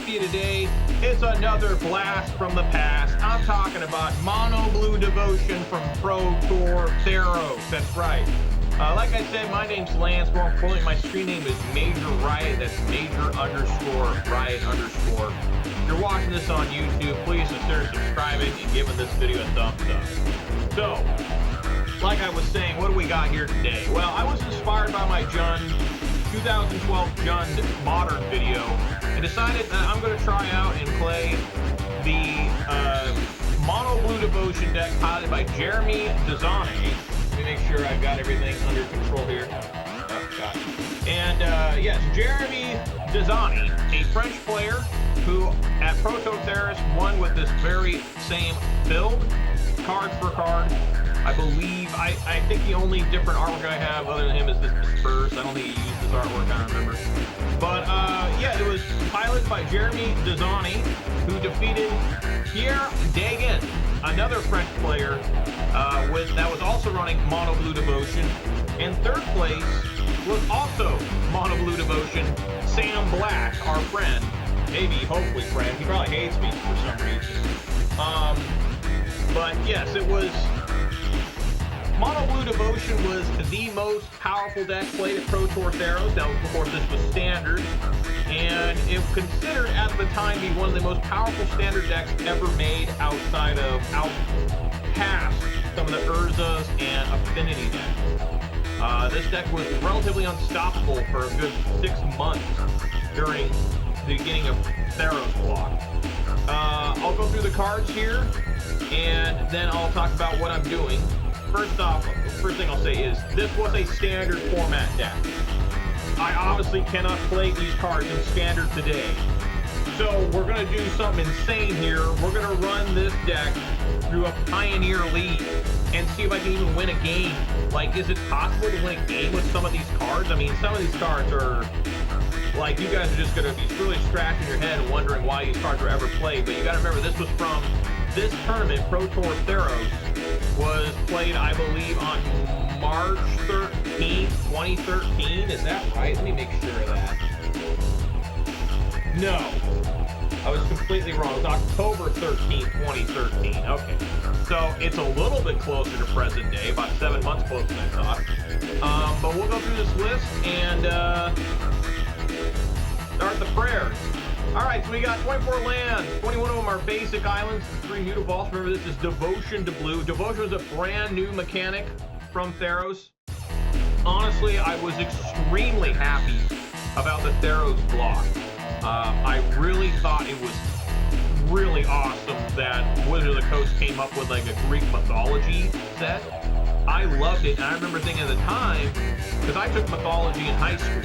for you today. It's another blast from the past. I'm talking about Mono Blue Devotion from Pro Tour Theros. That's right. Like I said, my name's Lance. More importantly, my screen name is Major Riot. That's Major_Riot_. If you're watching this on YouTube, please consider subscribing and giving this video a thumbs up. So, like I was saying, what do we got here today? Well, I was inspired by my 2012 Jund Modern video and decided that I'm going to try out and play the Mono Blue Devotion deck piloted by Jeremy Dezani. Let me make sure I've got everything under control here. Oh, God. And yes, Jeremy Dezani, a French player who at Pro Tour Theros won with this very same build, card for card. I believe, I think the only different artwork I have other than him is this Disperse. I don't think he used this artwork, I don't remember. But yeah, it was piloted by Jeremy Dezani, who defeated Pierre Dagan, another French player that was also running Mono Blue Devotion. And third place was also Mono Blue Devotion, Sam Black, our friend. Maybe, hopefully friend. He probably hates me for some reason. But yes, it was... Mono Blue Devotion was the most powerful deck played at Pro Tour Theros. Now, of course, this was standard, and it was considered at the time to be one of the most powerful standard decks ever made out past some of the Urzas and Affinity decks. This deck was relatively unstoppable for a good 6 months during the beginning of Theros block. I'll go through the cards here, and then I'll talk about what I'm doing. First off, first thing I'll say is this was a standard format deck. I obviously cannot play these cards in standard today. So we're going to do something insane here. We're going to run this deck through a Pioneer League and see if I can even win a game. Like, is it possible to win a game with some of these cards? I mean, some of these cards are... Like, you guys are just going to be really scratching your head and wondering why these cards were ever played. But you got to remember, this was from this tournament, Pro Tour Theros, was played, I believe, on March 13th, 2013. Is that right? Let me make sure of that. No. I was completely wrong. It was October 13th, 2013. Okay. So it's a little bit closer to present day, about 7 months closer than I thought. But we'll go through this list and start the prayers. Alright, so we got 24 lands. 21 of them are basic islands, 3 Mutavaults. Remember, this is Devotion to Blue. Devotion was a brand new mechanic from Theros. Honestly, I was extremely happy about the Theros block. I really thought it was really awesome that Wizards of the Coast came up with like a Greek mythology set. I loved it, and I remember thinking at the time, because I took mythology in high school,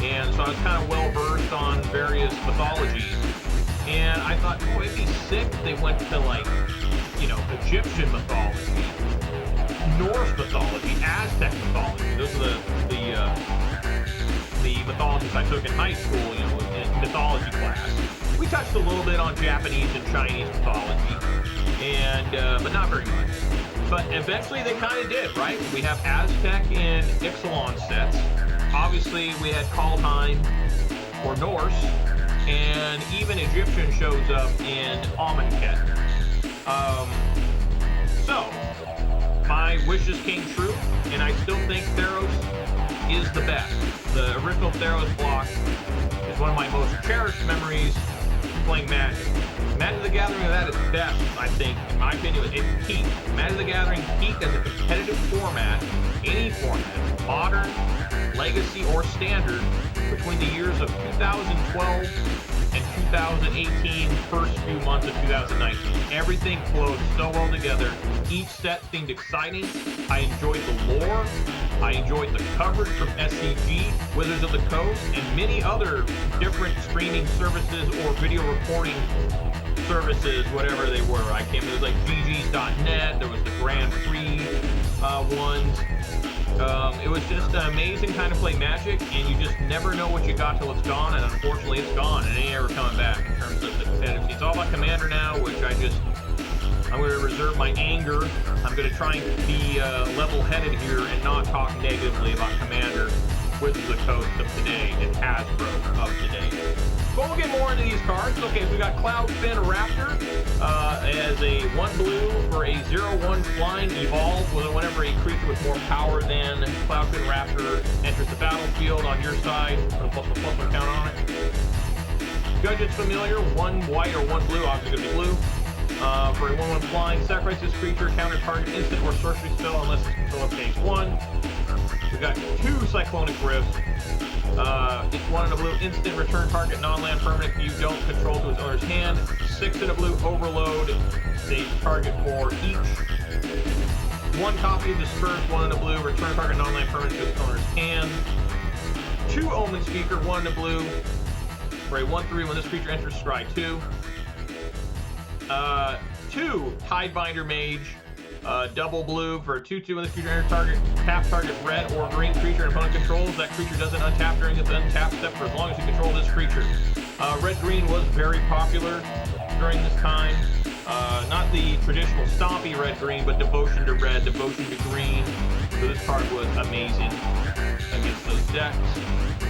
and so I was kind of well-versed on various mythologies. And I thought, oh, it'd be sick if they went to, like, you know, Egyptian mythology, Norse mythology, Aztec mythology. Those are the mythologies I took in high school, you know, in mythology class. We touched a little bit on Japanese and Chinese mythology, and but not very much. But eventually they kind of did, right? We have Aztec and Ixalan sets. Obviously, we had Kaldheim or Norse, and even Egyptian shows up in Omenspeaker. So, my wishes came true, and I still think Theros is the best. The original Theros block is one of my most cherished memories playing Magic. Magic the Gathering at its best, I think, in my opinion, it peaked. Magic the Gathering peaked as a competitive format, any format, modern, legacy, or standard, between the years of 2012 and 2018, first few months of 2019. Everything flowed so well together. Each set seemed exciting. I enjoyed the lore. I enjoyed the coverage from SCG, Wizards of the Coast, and many other different streaming services or video recording services, whatever they were. I can't remember, it was like GG's.net, there was the Grand Prix ones. It was just an amazing time to play Magic, and you just never know what you got till it's gone, and unfortunately it's gone, and it ain't ever coming back in terms of the competitive scene. It's all about Commander now, which I'm going to reserve my anger. I'm going to try and be level-headed here and not talk negatively about Commander, Wizards of the Coast of today, and Hasbro of today. But we'll get more into these cards. Okay, so we got Cloudfin Raptor as a 1 blue for a 0/1 flying evolve. Whenever a creature with more power than Cloudfin Raptor enters the battlefield on your side, put a +1/+1 count on it. Judge's Familiar, 1 white or 1 blue, obviously going to be blue. For a 1/1 flying, sacrifice this creature, counter target instant or sorcery spell unless its controller pays 1. We got 2 Cyclonic Rifts. It's 1 in a blue, instant, return target non-land permanent you don't control to its owner's hand. 6 in a blue, overload, save target for each. 1 copy of Disperse, 1 in a blue, return target non-land permanent to its owner's hand. 2 Omenspeaker, 1 in a blue, for a 1/3 when this creature enters scry 2. 2 Tidebinder Mage, double blue for a 2/2 when this creature enters target, tap target red or green creature and opponent controls. That creature doesn't untap during its untap step for as long as you control this creature. Red-green was very popular during this time. Not the traditional stompy red-green, but devotion to red, devotion to green. So this card was amazing against those decks.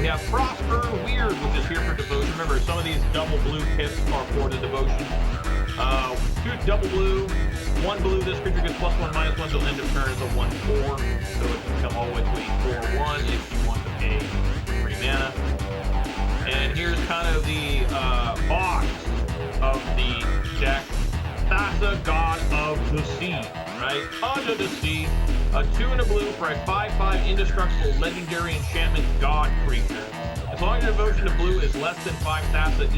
We have Frostburn Weird, which is here for devotion. Remember, some of these double blue pits are for the devotion. 2 double blue, 1 blue. This creature gets +1/-1 till end of turn as a 1/4. So it can come all the way to a 4/1 if you want to pay 3 mana. And here's kind of the box of the deck. Thassa, God of the Sea, right? Under the Sea. A 2 in a blue for a 5/5 indestructible legendary enchantment god creature. As long as your devotion to blue is less than 5, Thassa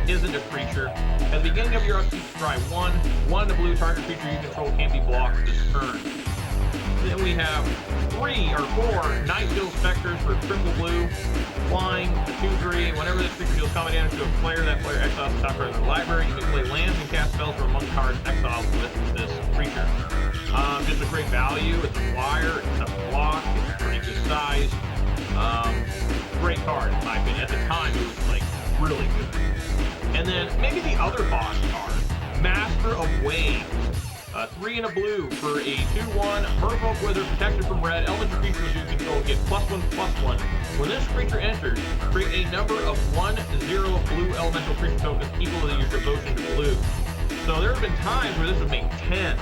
isn't a creature. At the beginning of your upkeep, try 1 in a blue, target creature you control can't be blocked this turn. Then we have 3 or 4 Nightveil Specters for triple blue, flying, a 2/3. Whenever this creature deals combat damage to a player, that player exiles the top card of their library. You can play lands and cast spells from among cards exiled with this creature. Just a great value. It's a flyer, it's a block, it's pretty good size. Great card in my opinion. At the time, it was like really good. And then maybe the other boss card, Master of Waves. 3 in a blue for a 2/1 Merfolk Wither, protected from red. Elemental creatures you control get +1/+1. When this creature enters, create a number of 1/0 blue elemental creature tokens equal to your devotion to blue. So there have been times where this would make 10.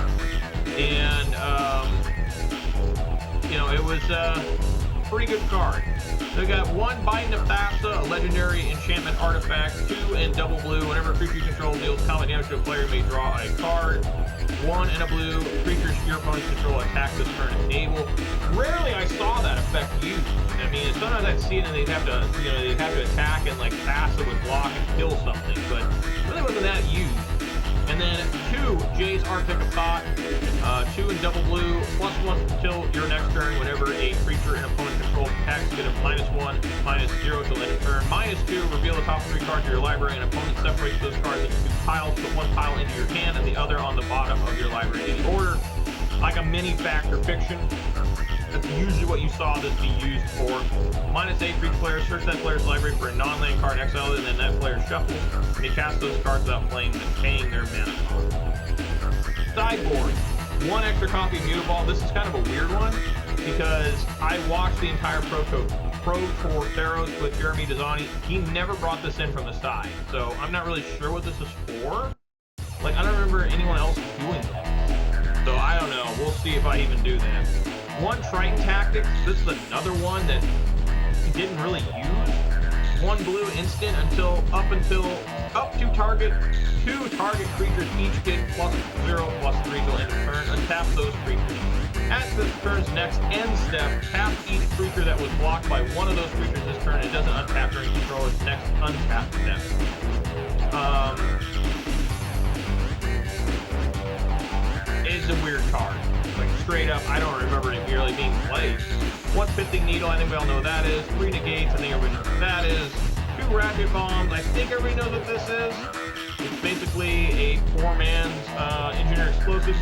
And, you know, it was a pretty good card. So we got 1 Bident of Thassa, a legendary enchantment artifact, 2 in double blue. Whenever a creature you control deals combat damage to a player, you may draw a card. 1 in a blue, creatures your opponents control attack this turn and table. Rarely I saw that effect used. I mean, sometimes I'd see it and they'd have to, you know, they'd have to attack and like Thassa would block and kill something, but really wasn't that used. And then 2 Jace Architect of Thought, 2 in double blue, +1 until your next turn. Whenever a creature an opponent controls attacks, get a -1, -0 till end of turn. -2, reveal the top 3 cards of your library, and opponent separates those cards into 2 piles. Put 1 pile into your hand and the other on the bottom of your library in order. Like a mini fact or fiction. That's usually what you saw this be used for. -8 for each player. Search that player's library for a non-land card, exile it, and then that player shuffles. And they cast those cards without paying their mana cost. Sideboard. 1 extra copy of Mutavault. This is kind of a weird one because I watched the entire Pro Tour Theros with Jeremy Dezani. He never brought this in from the side. So I'm not really sure what this is for. Like, I don't remember anyone else doing this. So I don't know. We'll see if I even do that. 1 Triton Tactics. This is another one that he didn't really use. 1 blue instant up to target 2 target creatures each get +0/+3 till end of turn. Untap those creatures. At this turn's next end step, tap each creature that was blocked by one of those creatures this turn. It doesn't untap during controller's next untap step. It's a weird card. Like straight up, I don't remember it really being played. 1 Pithing Needle, I think we all know what that is. 3 Negates, I think everybody knows what that is. 2 Ratchet Bombs, I think everybody knows what this is. It's basically a 4-man's engineer explosive.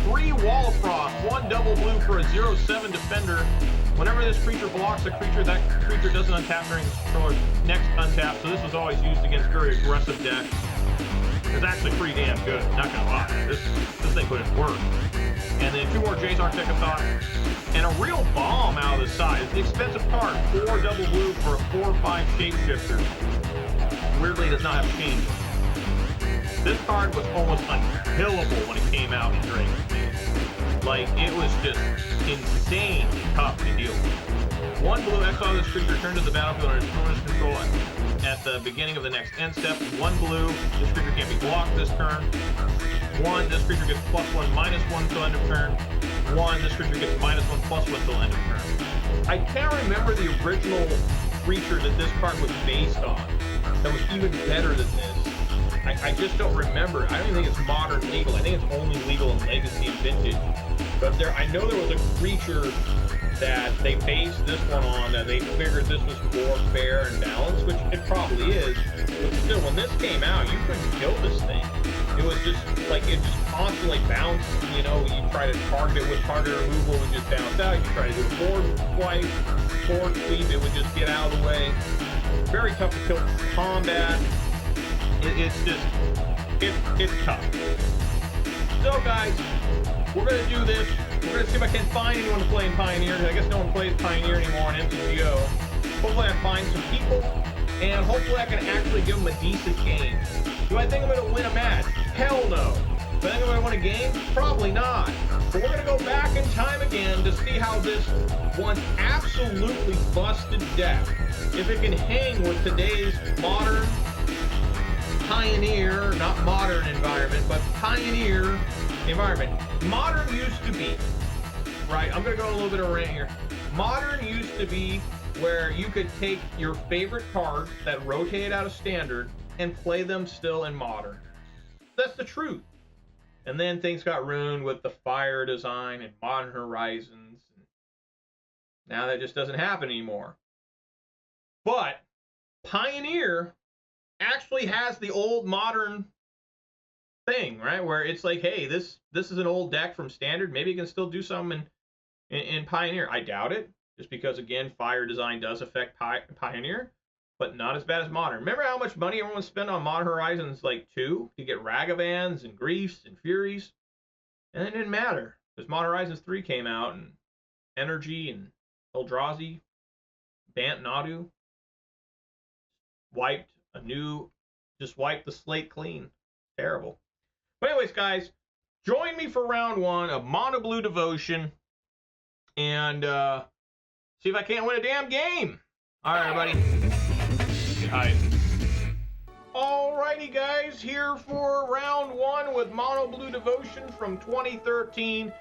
3 Wall of Frost, 1 double blue for a 0/7 defender. Whenever this creature blocks a creature, that creature doesn't untap during its controller's next untap. So this was always used against very aggressive decks. is actually pretty damn good. Not gonna lie, this thing put in work. And then 2 more Jace Arctic Thought, and a real bomb out of the side. It's the expensive card, 4 double blue for a 4/5 shapeshifter. Weirdly, it does not have change. This card was almost unkillable when it came out in Dragon's Maid. Like, it was just insanely tough to deal with. 1 blue, exile this creature, return to the battlefield under its opponent's control at the beginning of the next end step. 1 blue, this creature can't be blocked this turn. 1, this creature gets +1/-1 till end of turn. 1, this creature gets -1/+1 till end of turn. I can't remember the original creature that this card was based on that was even better than this. I just don't remember. I don't even think it's modern legal. I think it's only legal in Legacy and Vintage. But I know there was a creature that they based this one on, that they figured this was more fair and balanced, which it probably is. But still, when this came out, you couldn't kill this thing. It was just like, it just constantly bounced. You know, you try to target it with target removal, it would just bounce out. You try to do a forward swipe, forward sweep, it would just get out of the way. Very tough to kill combat. It's tough. So guys, we're gonna do this. We're gonna see if I can find anyone to play in Pioneer. I guess no one plays Pioneer anymore on MTGO. Hopefully I find some people, and hopefully I can actually give them a decent game. Do I think I'm gonna win a match? Hell no. Do I think I'm gonna win a game? Probably not. But we're gonna go back in time again to see how this once absolutely busted deck, if it can hang with today's modern Pioneer, not modern environment, but Pioneer environment. Modern used to be, right? I'm gonna go a little bit of a rant here. Modern used to be where you could take your favorite cards that rotate out of Standard and play them still in Modern. That's the truth. And then things got ruined with the Fire design and Modern Horizons. Now that just doesn't happen anymore. But Pioneer actually has the old Modern thing, right? Where it's like, hey, this is an old deck from Standard. Maybe you can still do something in Pioneer. I doubt it, just because, again, Fire design does affect Pioneer, but not as bad as Modern. Remember how much money everyone spent on Modern Horizons like 2 to get Ragavans and Griefs and Furies? And it didn't matter, because Modern Horizons 3 came out, and Energy and Eldrazi, Bant Nadu just wiped the slate clean. Terrible. But anyways, guys, join me for round 1 of Mono Blue Devotion, and see if I can't win a damn game. All right, everybody. Hi. Alrighty, guys, here for round 1 with Mono Blue Devotion from 2013.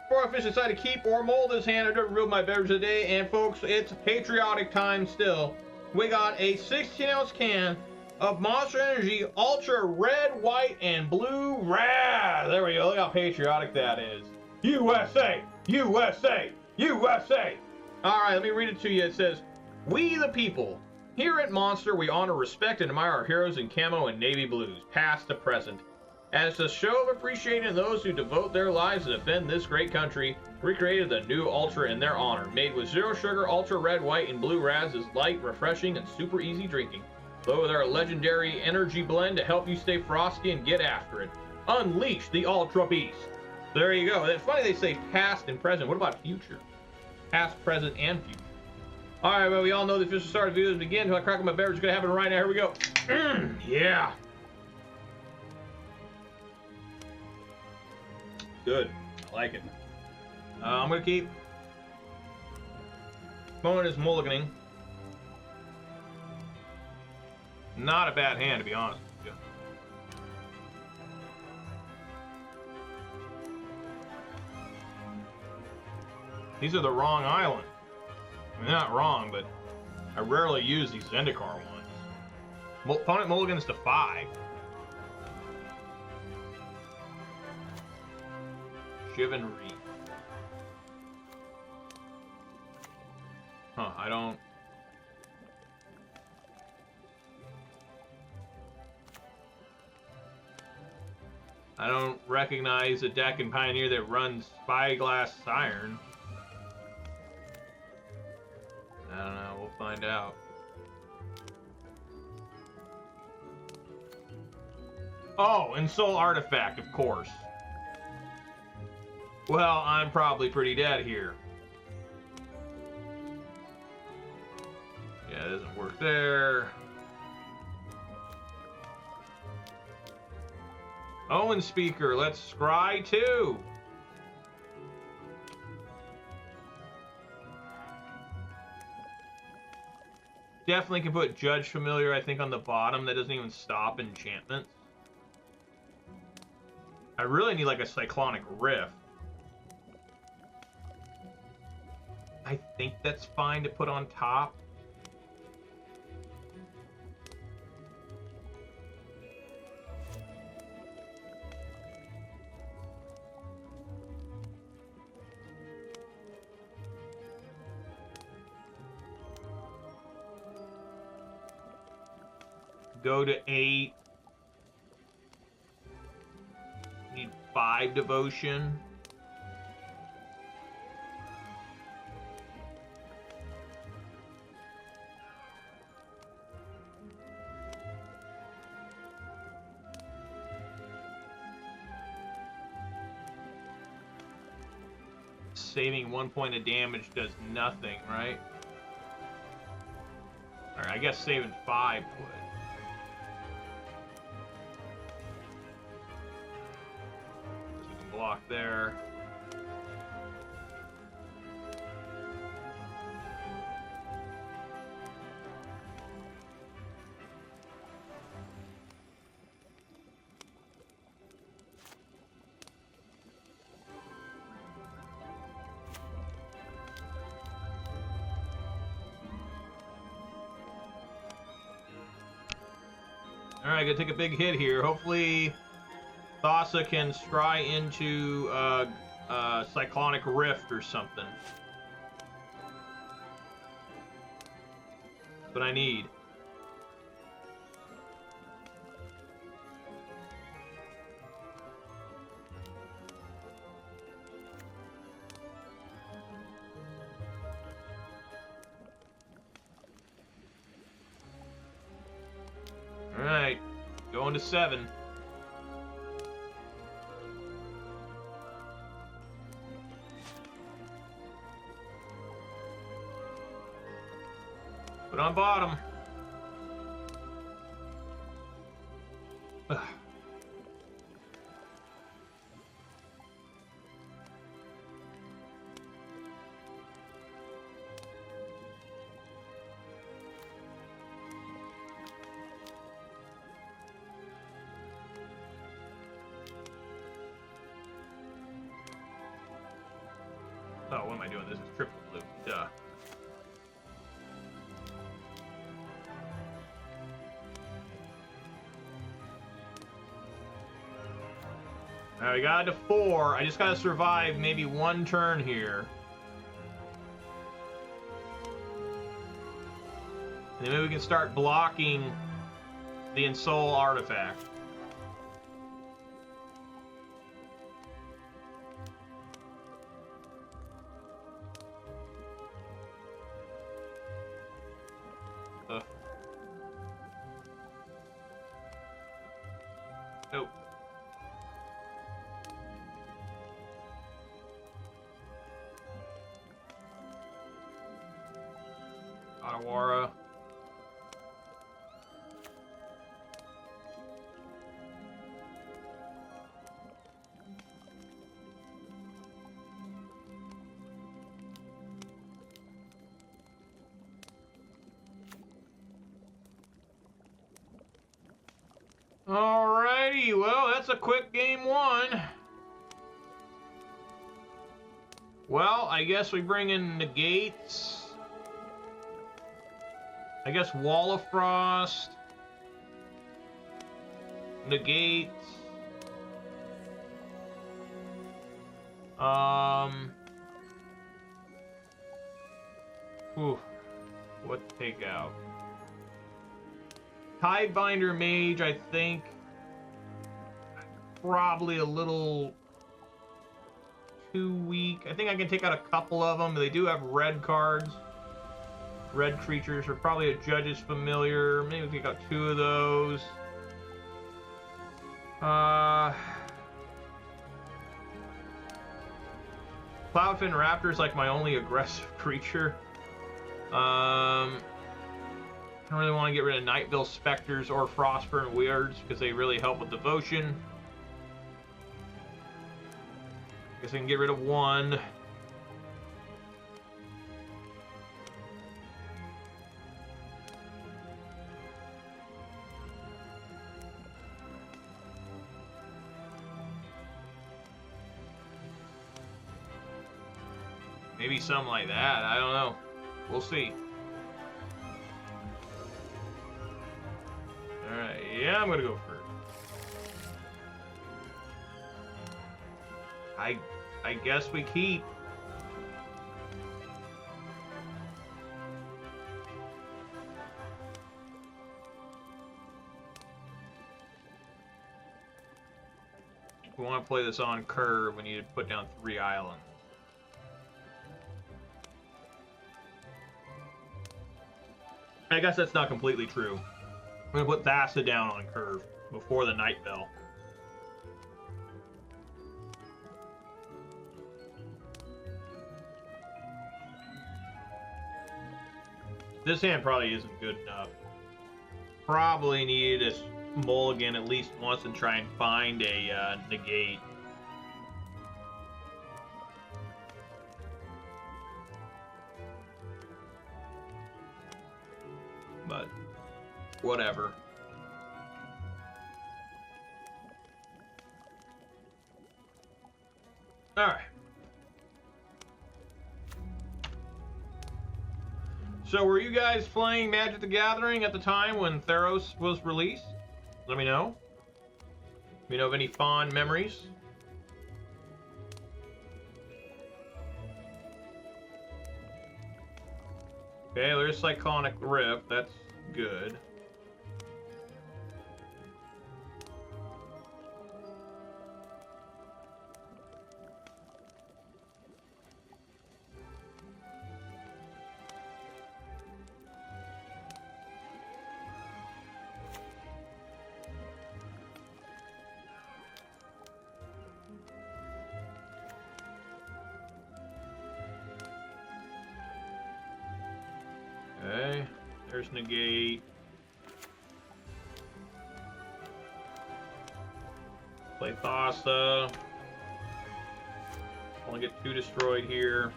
Before I officially decide to keep or mold this hand, I don't reveal my beverage today, and folks, it's patriotic time still. We got a 16-ounce can of Monster Energy Ultra Red, White, and Blue Raz. There we go. Look how patriotic that is. USA! USA! USA! All right, let me read it to you. It says, "We the people. Here at Monster, we honor, respect, and admire our heroes in camo and navy blues, past to present. As a show of appreciation to those who devote their lives to defend this great country, we created the new Ultra in their honor. Made with zero sugar, Ultra Red, White, and Blue Raz is light, refreshing, and super easy drinking. Though with our legendary energy blend to help you stay frosty and get after it. Unleash the Ultra Beast." There you go. It's funny they say past and present. What about future? Past, present, and future. All right, well, we all know the official start of the video begin. Until I crack my beverage, it's going to happen right now. Here we go. Yeah. Good. I like it. I'm going to keep. Moment is mulliganing. Not a bad hand, to be honest with you. These are the wrong island. I mean, they're not wrong, but I rarely use these Zendikar ones. Opponent mulligans to 5. Chivalry. Huh, I don't recognize a deck in Pioneer that runs Spyglass Siren. I don't know, we'll find out. Oh, and Soul Artifact, of course. Well, I'm probably pretty dead here. Yeah, it doesn't work there. Omenspeaker, let's scry too. Definitely can put Judge Familiar, I think, on the bottom. That doesn't even stop enchantments. I really need like a Cyclonic Rift. I think that's fine to put on top. Go to 8. Need 5 devotion. Saving 1 point of damage does nothing, right? Alright, I guess saving 5 would. Block there. All right, gonna take a big hit here. Hopefully Thassa can scry into Cyclonic Rift or something. That's what I need. All right, going to 7. Put on bottom. Ugh. Oh, what am I doing? This is triple blue. Duh. Alright, we got to 4. I just gotta survive maybe 1 turn here. And then maybe we can start blocking the Ensoul artifact. Nope. Otawara. Alrighty, well, that's a quick game 1. Well, I guess we bring in Negates. I guess Wall of Frost. Negate. What to take out? Tidebinder Mage, I think. Probably a little too weak. I think I can take out a couple of them. They do have red cards. Red creatures are probably a Judge's Familiar. Maybe we take out 2 of those. Cloudfin Raptor is like my only aggressive creature. I don't really want to get rid of Nightveil Specters or Frostburn Weirds because they really help with devotion. Guess I can get rid of one. Maybe something like that. I don't know. We'll see. Alright, yeah, I'm gonna go first. I guess we keep. If we want to play this on curve, we need to put down 3 islands. I guess that's not completely true. I'm going to put Thassa down on curve before the Nightveil. This hand probably isn't good enough. Probably need to mulligan at least once and try and find a negate. But whatever. All right. So were you guys playing Magic the Gathering at the time when Theros was released? Let me know. Let me know of any fond memories. Okay, there's Cyclonic Rift. That's good. Okay, there's Negate. Play Thassa. Only get 2 destroyed here.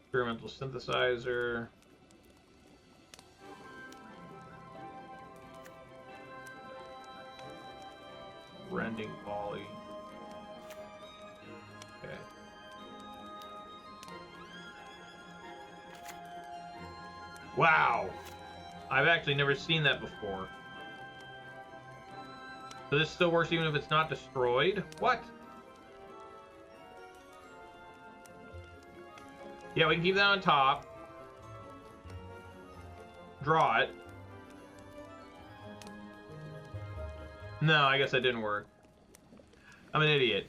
Experimental Synthesizer. Rending Volley. Okay. Wow! I've actually never seen that before. So this still works even if it's not destroyed? What? Yeah, we can keep that on top. Draw it. No, I guess that didn't work. I'm an idiot.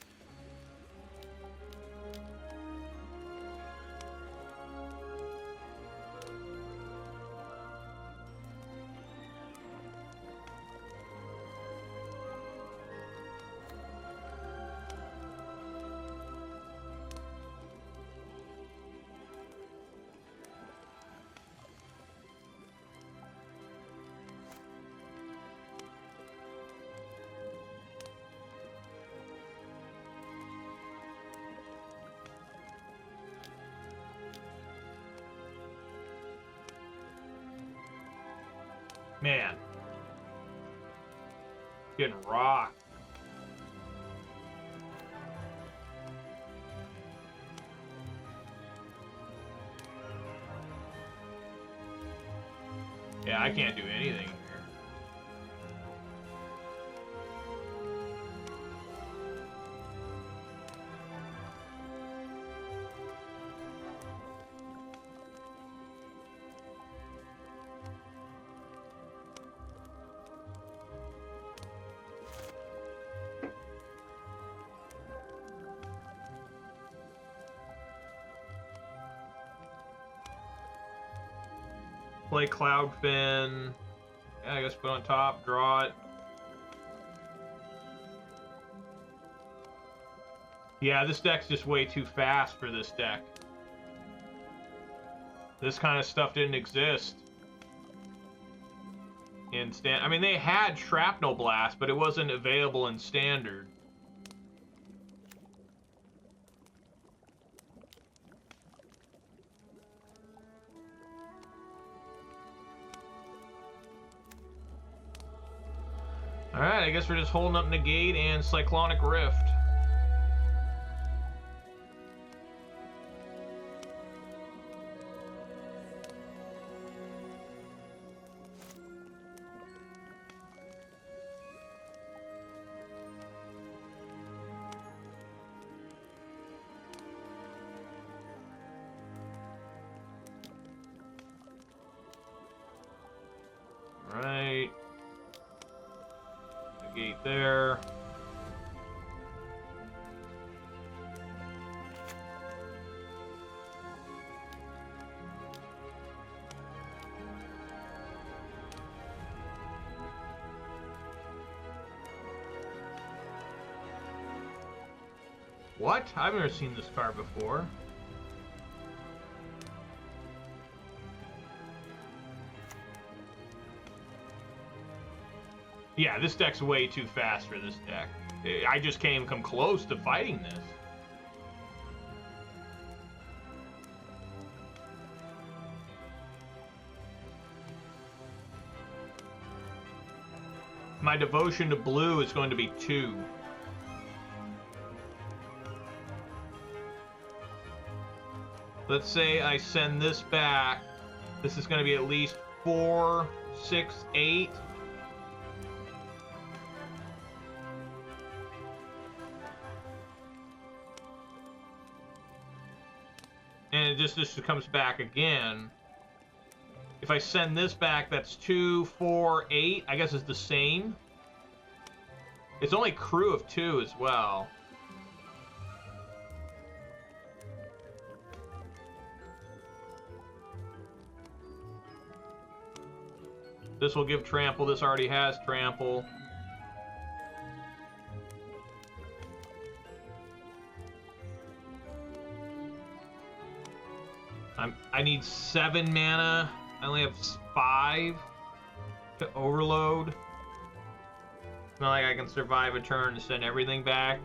Man. Getting rocked. Yeah, I can't do anything here. play Cloudfin. Yeah, I guess put on top, draw it. Yeah, this deck's just way too fast for this deck. This kind of stuff didn't exist in I mean, they had Shrapnel Blast, but it wasn't available in Standard. Alright, I guess we're just holding up Negate and Cyclonic Rift. Right. Negate there. What? I've never seen this card before. Yeah, this deck's way too fast for this deck. I just can't even come close to fighting this. My devotion to blue is going to be 2. Let's say I send this back. This is going to be at least 4, 6, 8. And it just comes back again. If I send this back, that's 2, 4, 8. I guess it's the same. It's only crew of 2 as well. This will give trample. This already has trample. I need 7 mana. I only have 5 to overload. It's not like I can survive a turn and send everything back.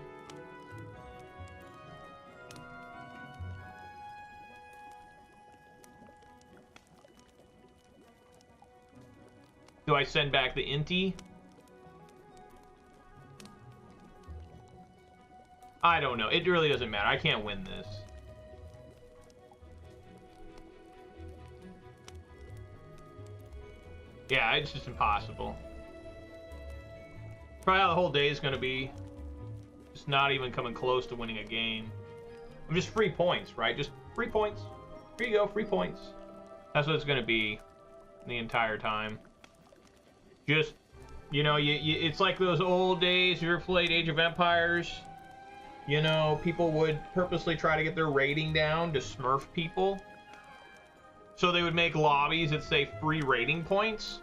Do I send back the Inti? I don't know. It really doesn't matter. I can't win this. Yeah, it's just impossible. Probably how the whole day is going to be. Just not even coming close to winning a game. I'm just free points, right? Just free points. Here you go, free points. That's what it's going to be the entire time. Just, you know, it's like those old days. You ever played Age of Empires? You know, people would purposely try to get their rating down to smurf people. So they would make lobbies that say free rating points,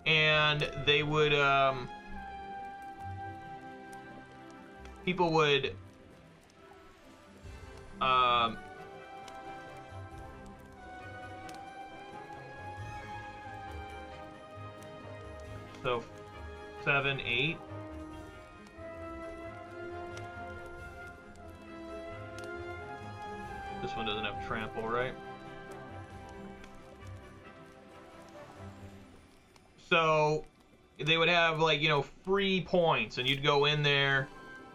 and they would, people would, so 7, 8. This one doesn't have trample, right? So they would have, like, you know, free points, and you'd go in there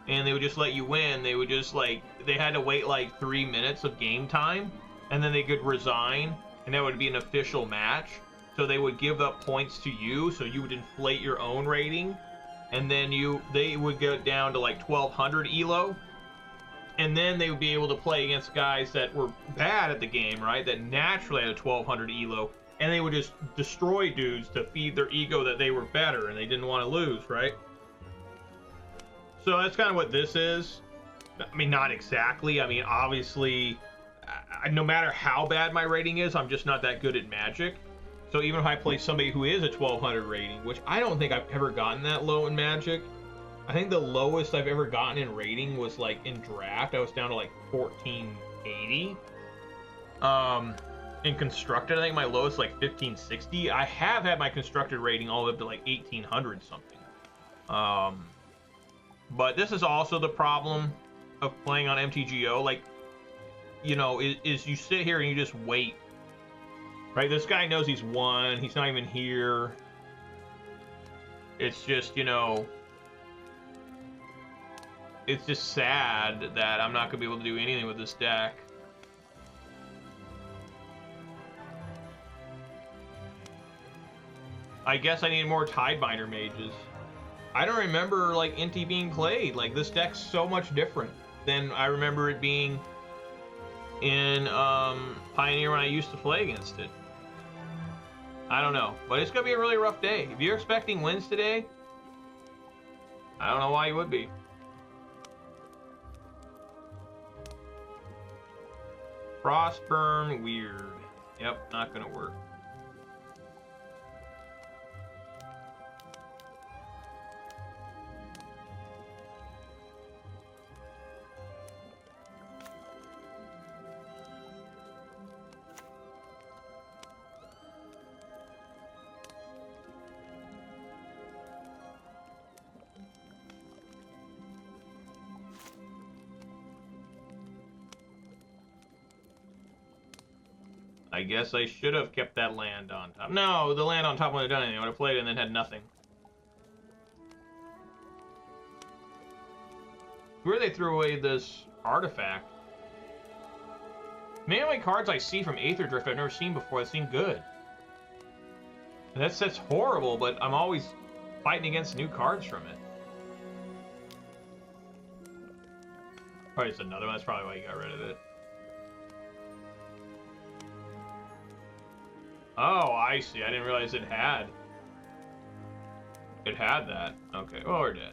and they would just let you win. They would just, like, they had to wait like 3 minutes of game time, and then they could resign, and that would be an official match. So they would give up points to you, so you would inflate your own rating, and then they would go down to like 1200 elo, and then they would be able to play against guys that were bad at the game, right, that naturally had a 1200 elo. And they would just destroy dudes to feed their ego that they were better and they didn't want to lose, right? So that's kind of what this is. I mean, not exactly. I mean, obviously, no matter how bad my rating is, I'm just not that good at Magic. So even if I play somebody who is a 1200 rating, which I don't think I've ever gotten that low in Magic. I think the lowest I've ever gotten in rating was like in draft. I was down to like 1480. In constructed, I think my lowest like 1560. I have had my constructed rating all the way up to like 1800 something. But this is also the problem of playing on MTGO. Like, you know, is you sit here and you just wait. Right? This guy knows he's won. He's not even here. It's just, you know, it's just sad that I'm not going to be able to do anything with this deck. I guess I need more Tidebinder Mages. I don't remember, like, Inti being played. Like, this deck's so much different than I remember it being in Pioneer when I used to play against it. I don't know. But it's going to be a really rough day. If you're expecting wins today, I don't know why you would be. Frostburn Weird. Yep, not going to work. I guess I should have kept that land on top. No, the land on top wouldn't have done anything. I would have played it and then had nothing. Where they threw away this artifact. Many of my cards I see from Aether Drift I've never seen before. They seem good. And that's horrible, but I'm always fighting against new cards from it. Probably just another one. That's probably why you got rid of it. Oh, I see. I didn't realize it had. It had that. Okay. Well, we're dead.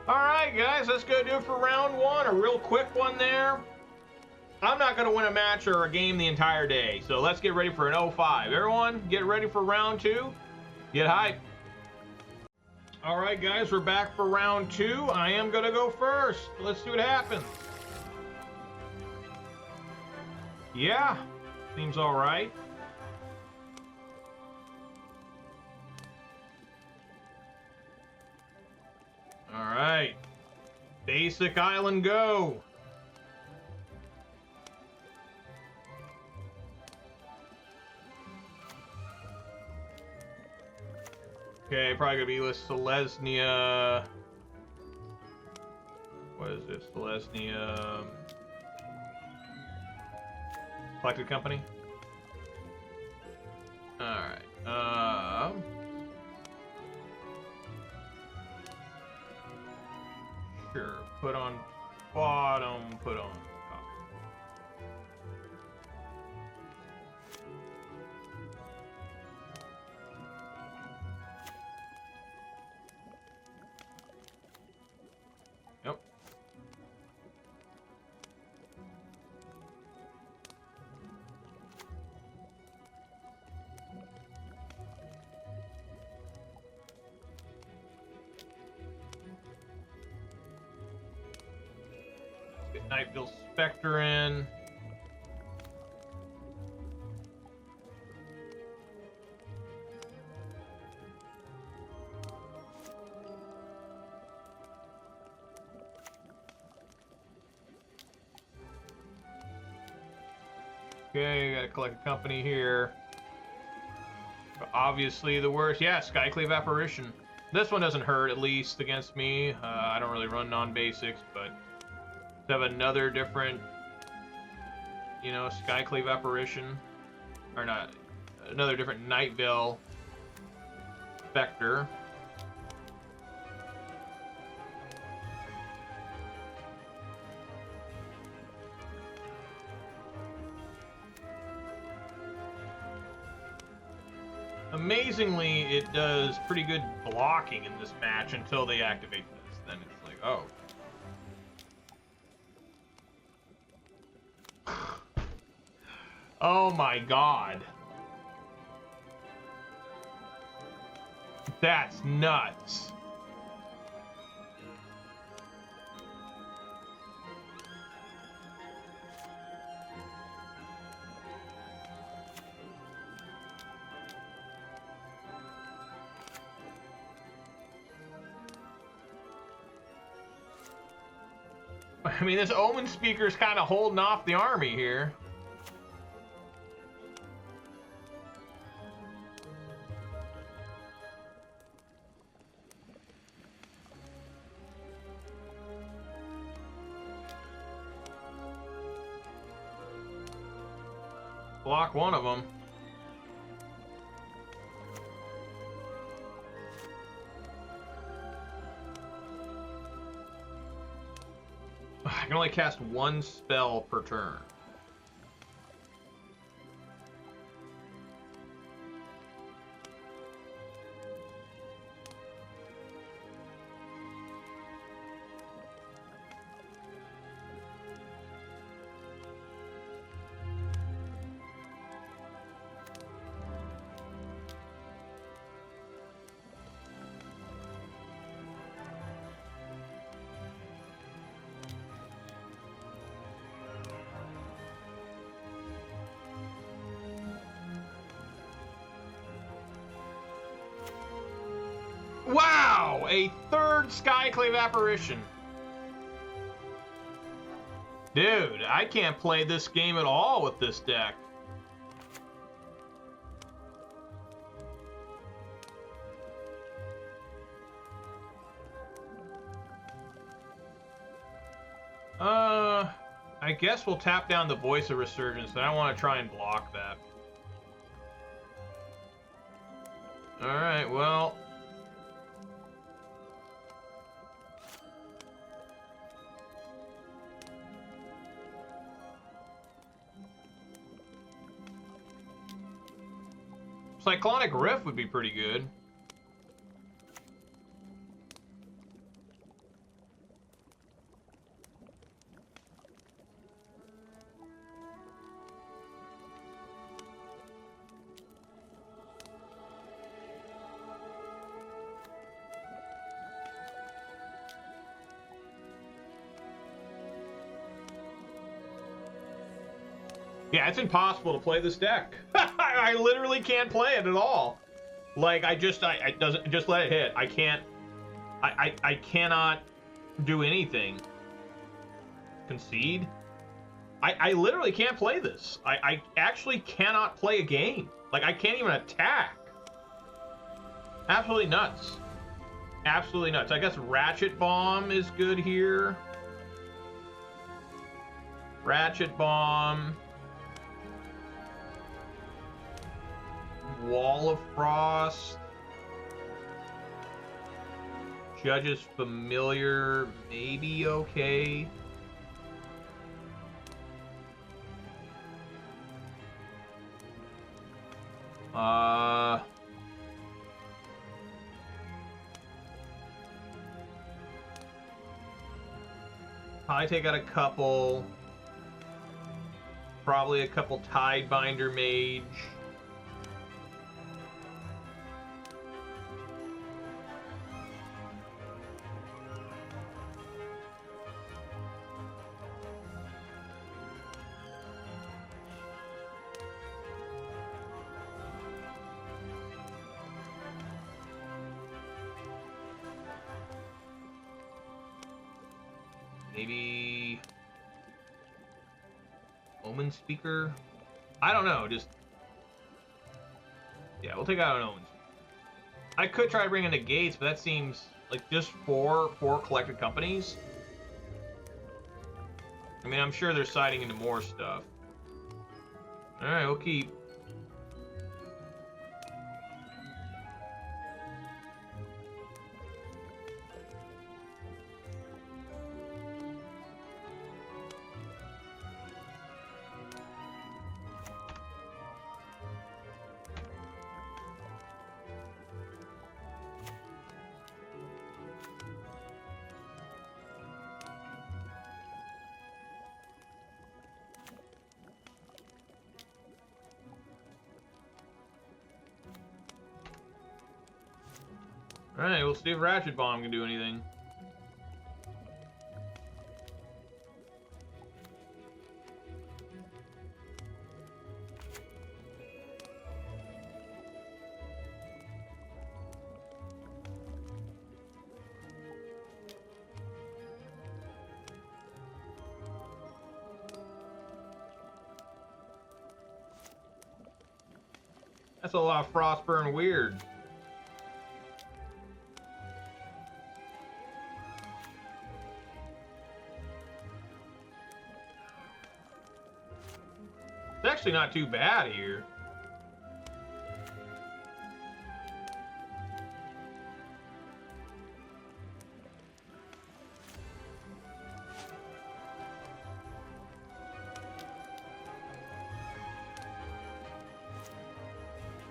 Alright, guys. Let's go do it for round one. A real quick one there. I'm not going to win a match or a game the entire day, so let's get ready for an 0-5. Everyone, get ready for round two. Get hype. All right, guys, we're back for round two. I am going to go first. Let's see what happens. Yeah, seems all right. All right. Basic Island go. Okay, probably gonna be with Selesnya. What is this? Selesnya Collected Company. Alright. Sure. Put on bottom, put on top. Yep. Get Nightveil Specter in. Okay, gotta collect a company here. But obviously the worst, yeah, Skyclave Apparition. This one doesn't hurt, at least, against me. I don't really run non-basics, but to have another different, you know, Skyclave Apparition, or not, another different Nightveil Specter. amazingly, it does pretty good blocking in this match until they activate this. Then it's like, oh. Oh my god. That's nuts. I mean, this Omenspeaker's kind of holding off the army here. Block one of them. I can only cast one spell per turn. Wow! A third Skyclave apparition. Dude, I can't play this game at all with this deck. I guess we'll tap down the Voice of Resurgence, and I want to try and block that. Alright, well... Cyclonic Rift would be pretty good. Yeah, it's impossible to play this deck. I literally can't play it at all. Like, I doesn't just let it hit. I can't. I cannot do anything. Concede. I literally can't play this. I actually cannot play a game. Like, I can't even attack. Absolutely nuts. Absolutely nuts. I guess Ratchet Bomb is good here. Ratchet Bomb. Wall of Frost. Judge's Familiar, maybe okay. I take out a couple. Probably a couple Tidebinder Mage. Maybe Omenspeaker? I don't know, just... Yeah, we'll take out an Omens. I could try bringing Negates, but that seems like just four collected companies. I mean, I'm sure they're siding into more stuff. Alright, we'll keep. Alright, we'll see if Ratchet Bomb can do anything. That's a lot of Frostburn Weird. It's actually not too bad here.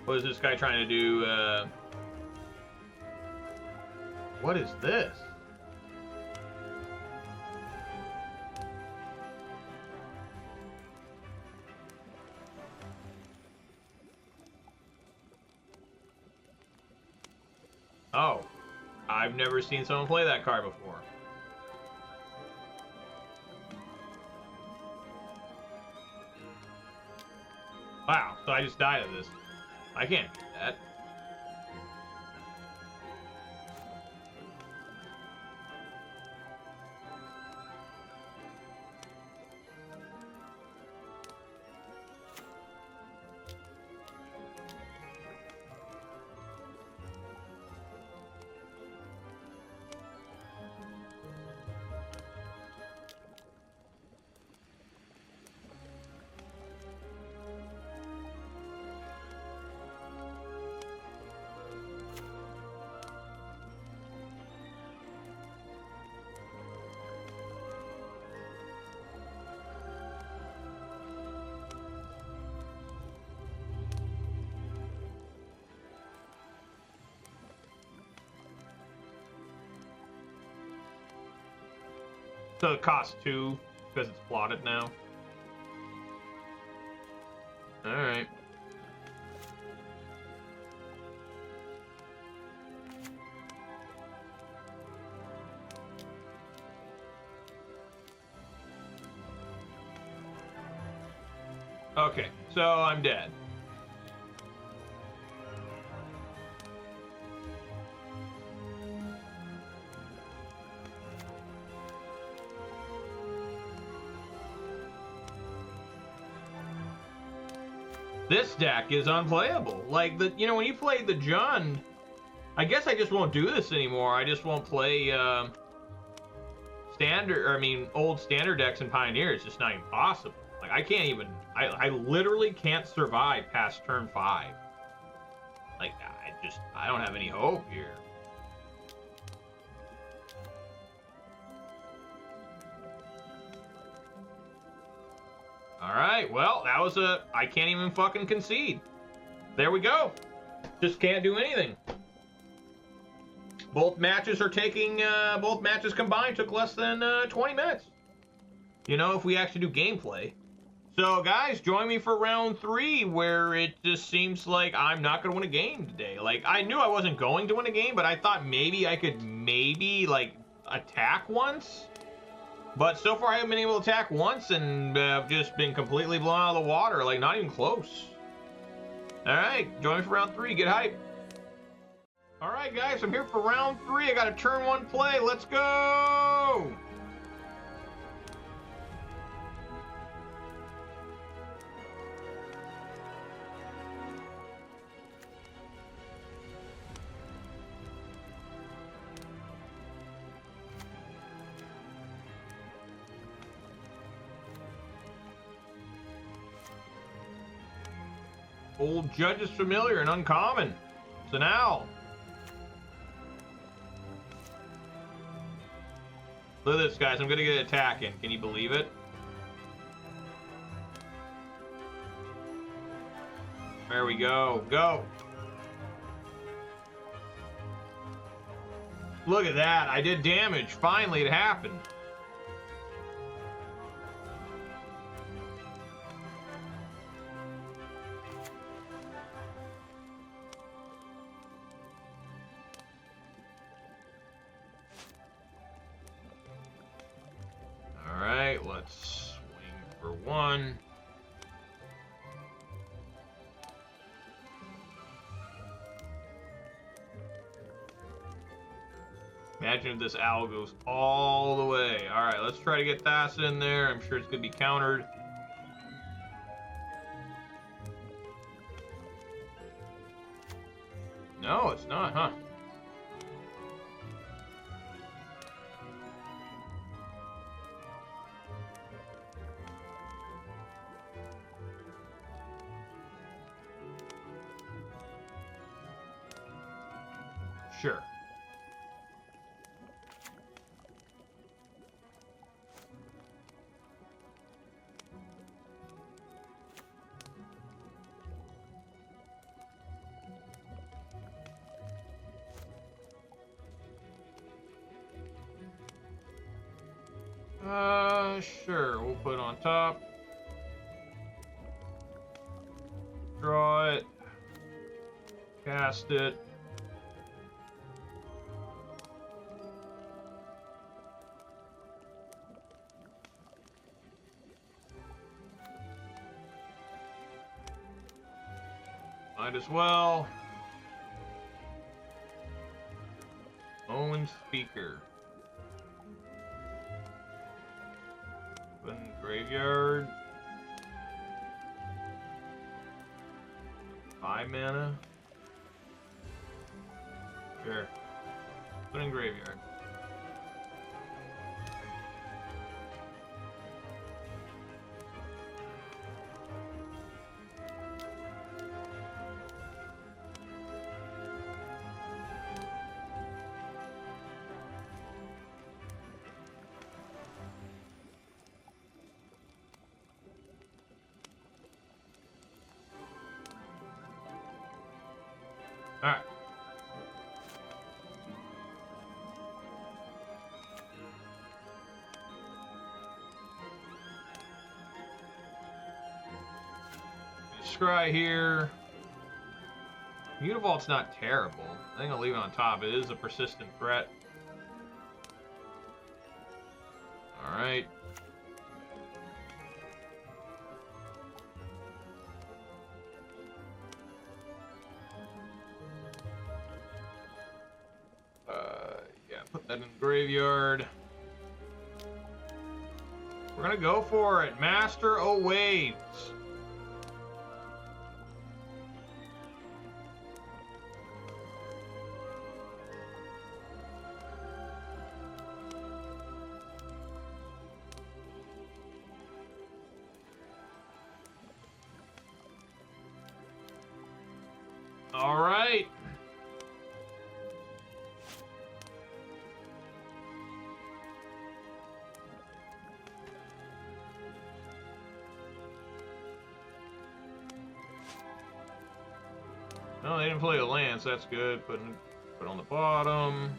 What is this guy trying to do? What is this? Oh, I've never seen someone play that card before. Wow, so I just died of this. I can't do that. So it costs 2 because it's plotted now. Alright. Okay, so I'm dead. This deck is unplayable. Like, when you played the Jund, I guess I just won't do this anymore. I just won't play old standard decks in Pioneer. It's just not even possible. Like, I can't even, I literally can't survive past turn 5. Like, I don't have any hope here. Alright, well, that was I can't even fucking concede. There we go. Just can't do anything. Both matches are taking, both matches combined took less than 20 minutes. You know, if we actually do gameplay. So, guys, join me for round 3, where it just seems like I'm not going to win a game today. Like, I knew I wasn't going to win a game, but I thought maybe I could like, attack once. But so far, I haven't been able to attack once, and I've just been completely blown out of the water. Like, not even close. Alright, join me for round 3. Get hype. Alright, guys, I'm here for round 3. I got a turn 1 play. Let's go! Old Judge is familiar and uncommon. It's an owl. Look at this, guys. I'm going to get an attack in. Can you believe it? There we go. Go. Look at that. I did damage. Finally, it happened. Let's swing for 1. Imagine if this owl goes all the way. All right, let's try to get Thassa in there. I'm sure it's going to be countered. No, it's not, huh? Sure. Sure, we'll put it on top. Draw it. Cast it. Might as well. Omenspeaker. Graveyard. 5 mana. Sure. Put in graveyard. Alright. Scry here. Mutavault's not terrible. I think I'll leave it on top. It is a persistent threat. Alright. Put that in the graveyard. We're gonna go for it. Master O Waves. All right. No, they didn't play a land, so that's good. Put on the bottom.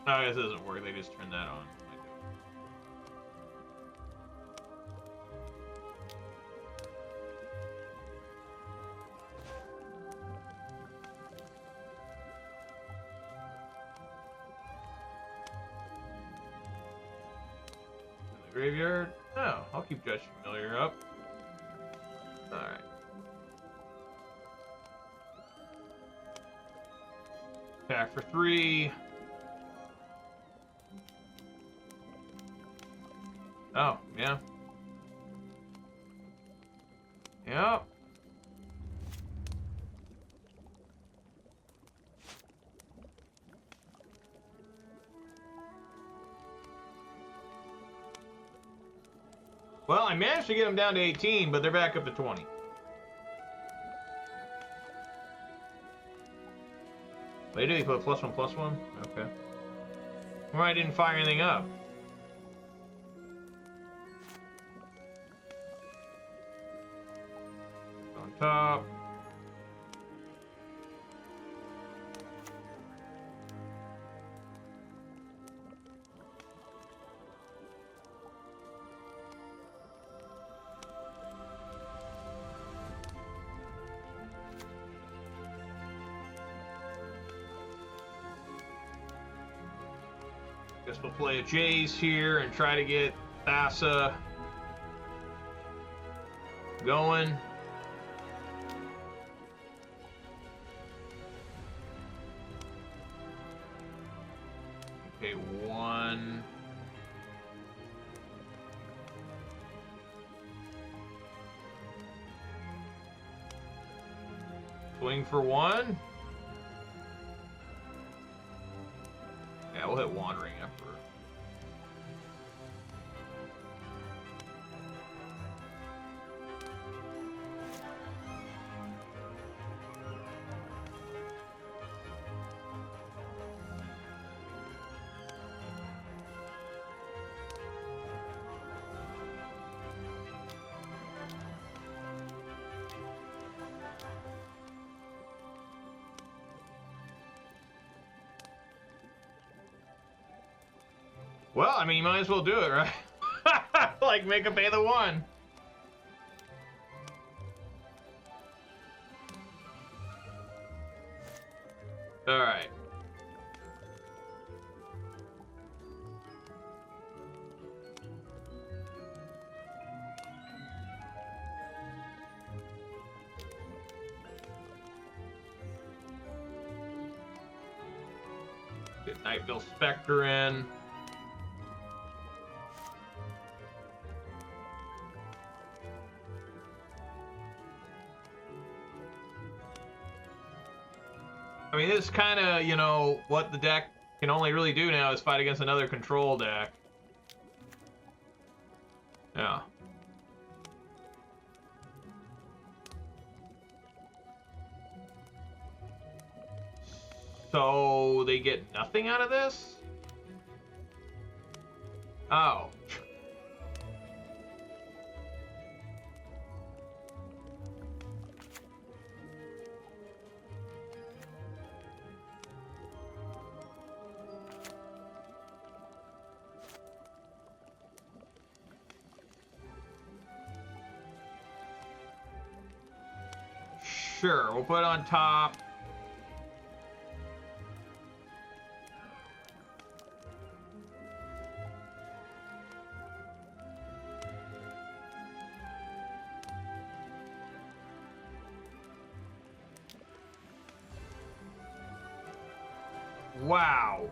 Oh, I guess it doesn't work. They just turn that on. Graveyard? No, I'll keep Judge Familiar up. Alright. Attack for 3. Oh, yeah. Yep. Well, I managed to get them down to 18, but they're back up to 20. Wait, did he put +1/+1? Okay. Well, I didn't fire anything up. On top. Guess we'll play a Jace here and try to get Thassa going. Okay, one. Swing for one. Yeah, we'll hit Wandering Emperor. Well, I mean, you might as well do it, right? Like, make him pay the one. All right. Get Nightveil Specter in. I mean, this is kind of, you know, what the deck can only really do now is fight against another control deck. Yeah. So they get nothing out of this? Oh. Sure, we'll put it on top. Wow.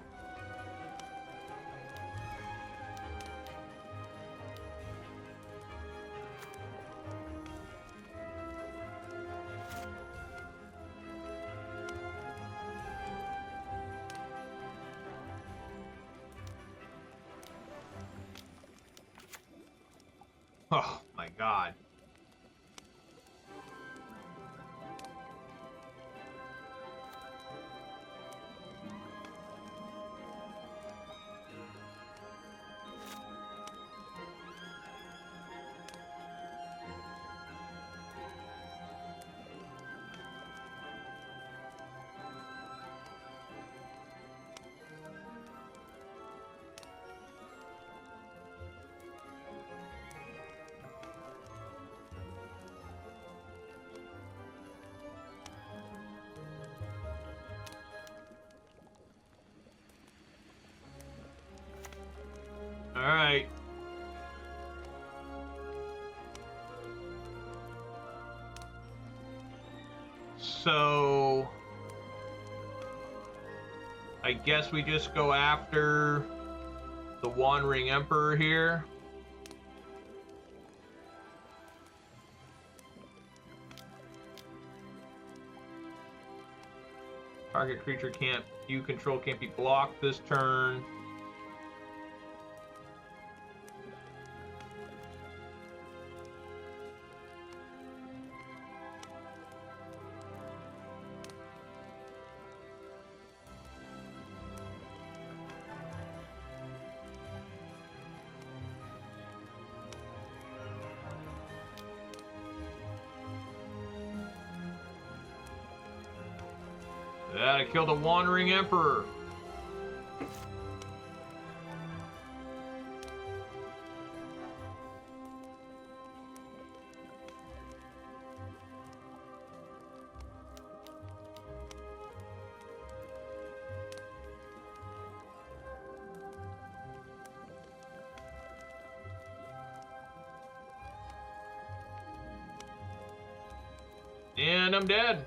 Oh my God. All right. So I guess we just go after the Wandering Emperor here. Target creature you control can't be blocked this turn. That I killed a Wandering Emperor. And I'm dead.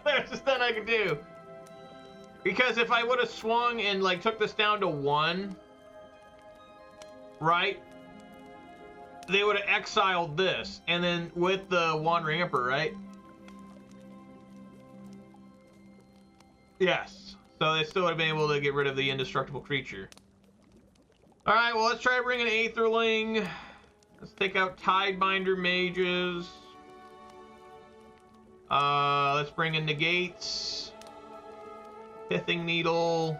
There's just nothing I could do. Because if I would have swung and like took this down to 1, right? They would have exiled this, and then with the Wandering Emperor, right? Yes. So they still would have been able to get rid of the indestructible creature. All right, well, let's try to bring an Aetherling. Let's take out Tidebinder Mages. Let's bring in Negates. Pithing Needle.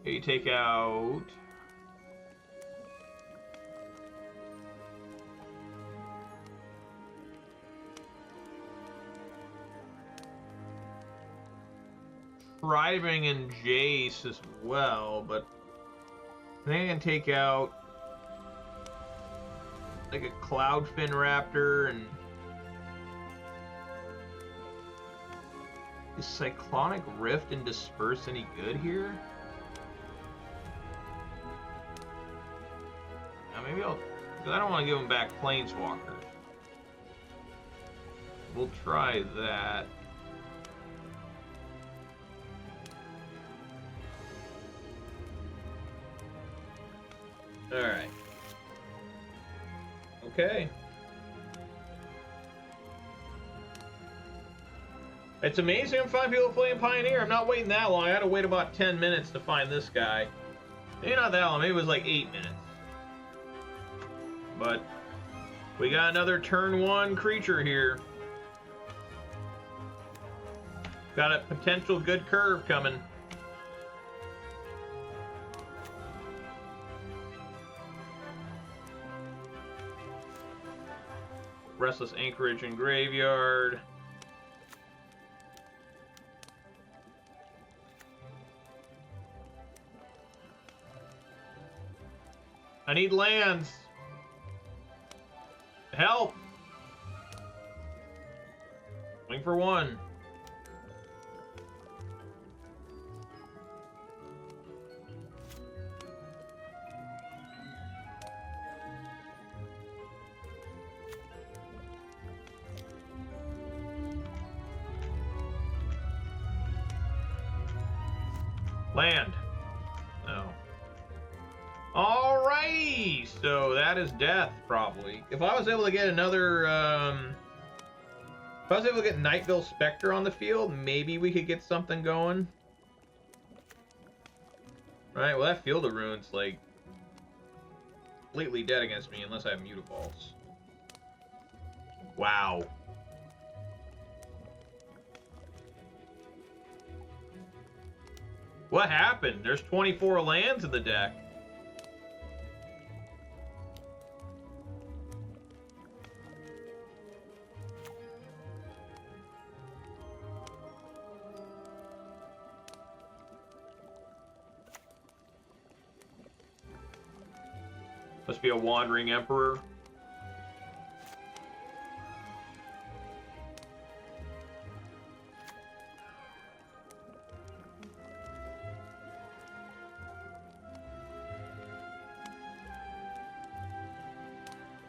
You take out... Try to bring in Jace as well, but I think I can take out like a Cloudfin Raptor. And is Cyclonic Rift and Disperse any good here? Now maybe I'll, because I don't want to give them back Planeswalkers. We'll try that. Alright. Okay. It's amazing I'm finding people playing Pioneer. I'm not waiting that long. I had to wait about 10 minutes to find this guy. Maybe not that long. Maybe it was like 8 minutes. But we got another turn 1 creature here. Got a potential good curve coming. Restless Anchorage and Graveyard. I need lands. Help! Swing for 1. Land. No. Alrighty! So that is death, probably. If I was able to get another, if I was able to get Nightveil Specter on the field, maybe we could get something going. Right, well that Field of Rune's, like, completely dead against me unless I have Mutavaults. Wow. What happened? There's 24 lands in the deck. Must be a Wandering Emperor.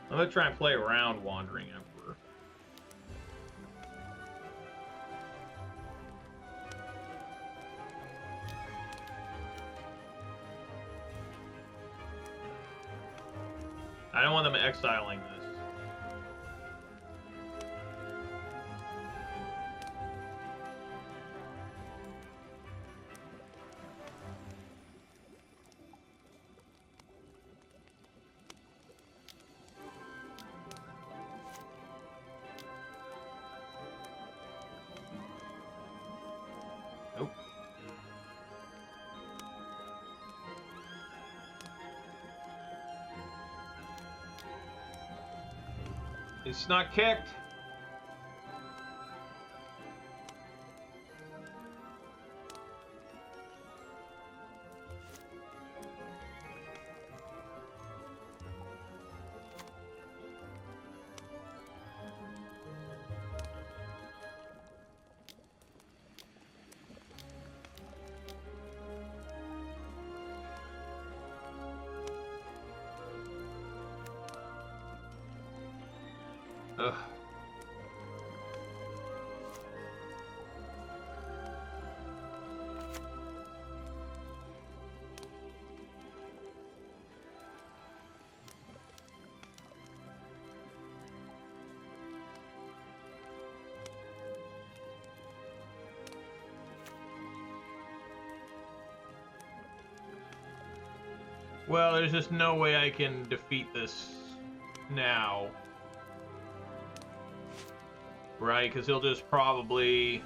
I'm gonna try and play around Wandering Emperor. I don't want them exiling this. Nope. It's not kicked. Ugh. Well, there's just no way I can defeat this now. Right? Because he'll just probably...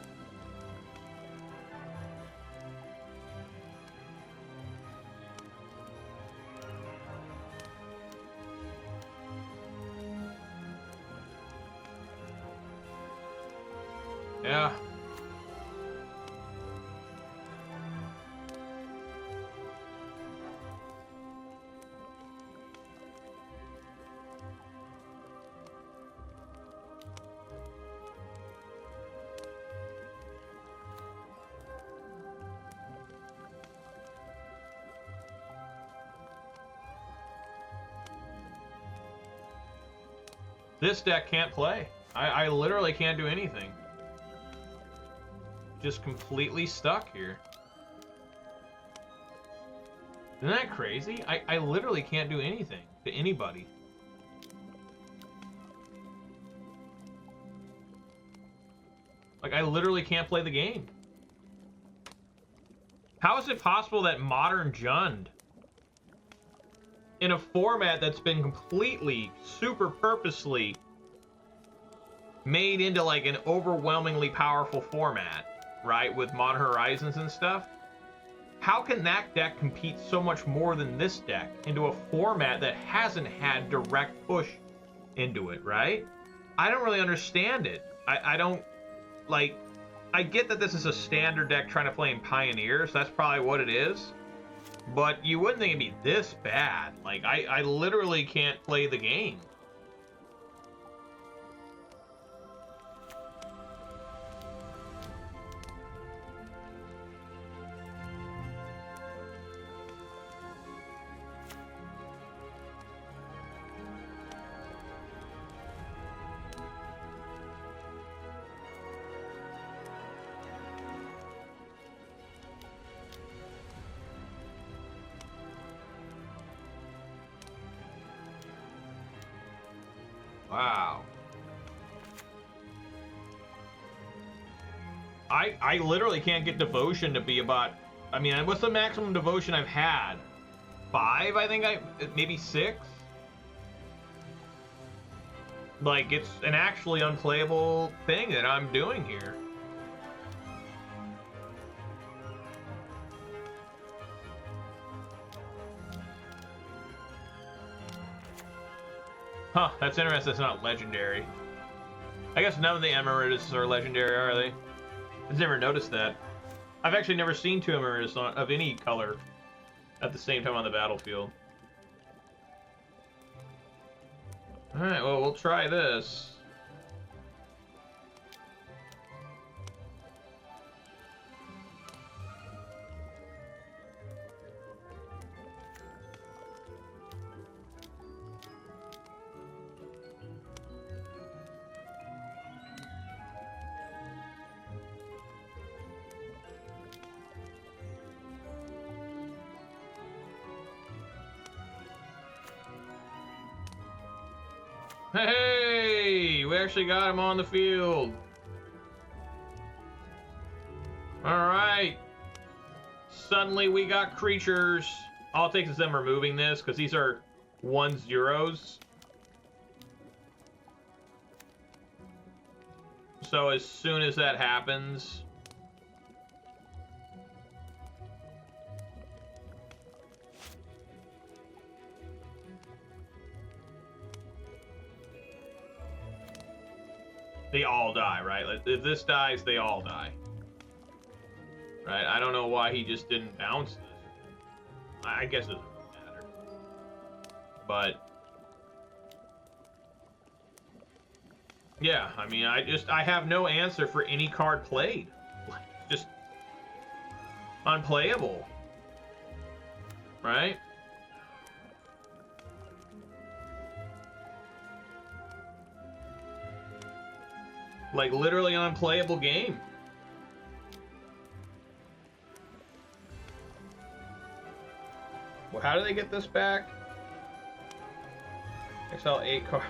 Yeah. This deck can't play. I literally can't do anything. Just completely stuck here. Isn't that crazy? I literally can't do anything to anybody. Like, I literally can't play the game. How is it possible that Modern Jund, in a format that's been completely, super purposely made into like an overwhelmingly powerful format, right, with Modern Horizons and stuff, how can that deck compete so much more than this deck into a format that hasn't had direct push into it, right? I don't really understand it. I don't, like, I get that this is a standard deck trying to play in Pioneers. That's probably what it is. But you wouldn't think it'd be this bad. Like, I literally can't play the game. Wow. I literally can't get devotion to be about... I mean, what's the maximum devotion I've had? 5, I think maybe 6? Like, it's an actually unplayable thing that I'm doing here. Huh, that's interesting. It's not legendary. I guess none of the Emeritus are legendary, are they? I've never noticed that. I've actually never seen 2 Emeritus of any color at the same time on the battlefield. Alright, well, we'll try this. Hey, we actually got him on the field. All right. Suddenly we got creatures. All it takes is them removing this because these are 1/0s. So as soon as that happens, they all die, right? Like, if this dies, they all die. Right? I don't know why he just didn't bounce this. I guess it doesn't really matter. But yeah, I mean, I have no answer for any card played. Like, just unplayable. Right? Like, literally an unplayable game. Well, how do they get this back? I sell 8 cards.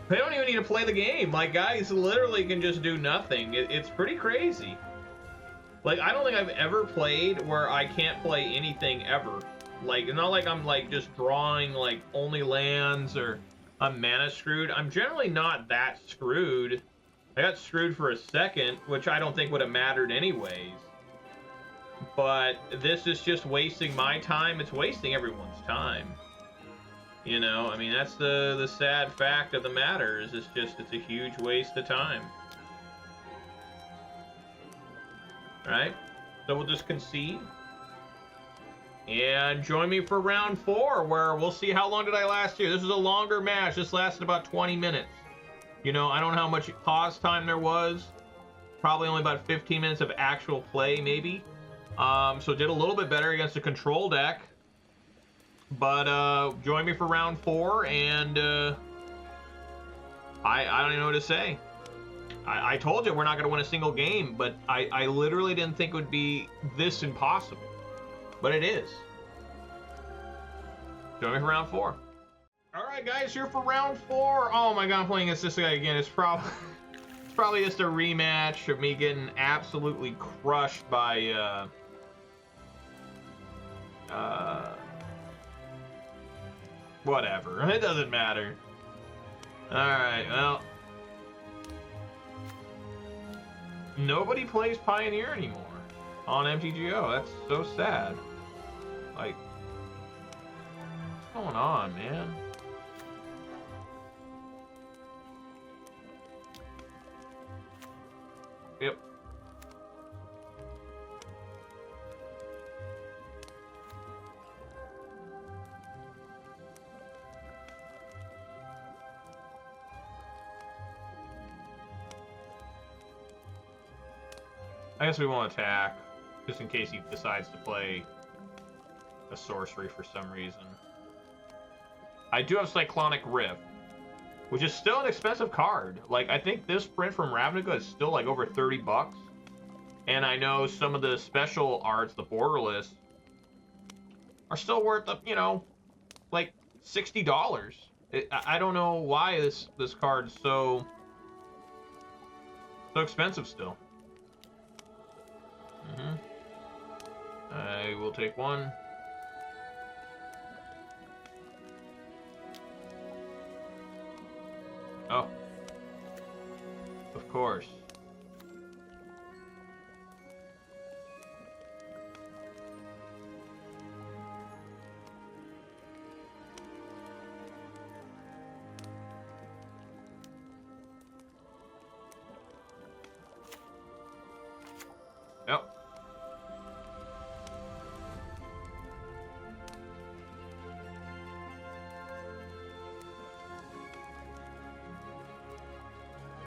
They don't even need to play the game. Like, guys literally can just do nothing. It's pretty crazy. Like, I don't think I've ever played where I can't play anything ever. Like, it's not like I'm, like, just drawing, like, only lands or I'm mana screwed. I'm generally not that screwed. I got screwed for a second, which I don't think would have mattered anyways. But this is just wasting my time. It's wasting everyone's time. You know, I mean, that's the sad fact of the matter is it's a huge waste of time. Alright, so we'll just concede. And join me for round 4, where we'll see how long did I last here. This is a longer match. This lasted about 20 minutes. You know, I don't know how much pause time there was. Probably only about 15 minutes of actual play, maybe. So did a little bit better against a control deck. But join me for round 4, and I don't even know what to say. I told you we're not going to win a single game, but I literally didn't think it would be this impossible. But it is. Join me for round 4. Alright guys, here for round 4. Oh my god, I'm playing against this guy again. It's probably just a rematch of me getting absolutely crushed by whatever. It doesn't matter. Alright, well. Nobody plays Pioneer anymore on MTGO. That's so sad. Like, what's going on, man? Yep. I guess we won't attack, just in case he decides to play a sorcery for some reason. I do have Cyclonic Rift, which is still an expensive card. Like, I think this print from Ravnica is still like over 30 bucks. And I know some of the special arts, the borderless, are still worth, you know, like $60. I don't know why this card's so expensive still. I will take 1. Oh. Of course. Yep.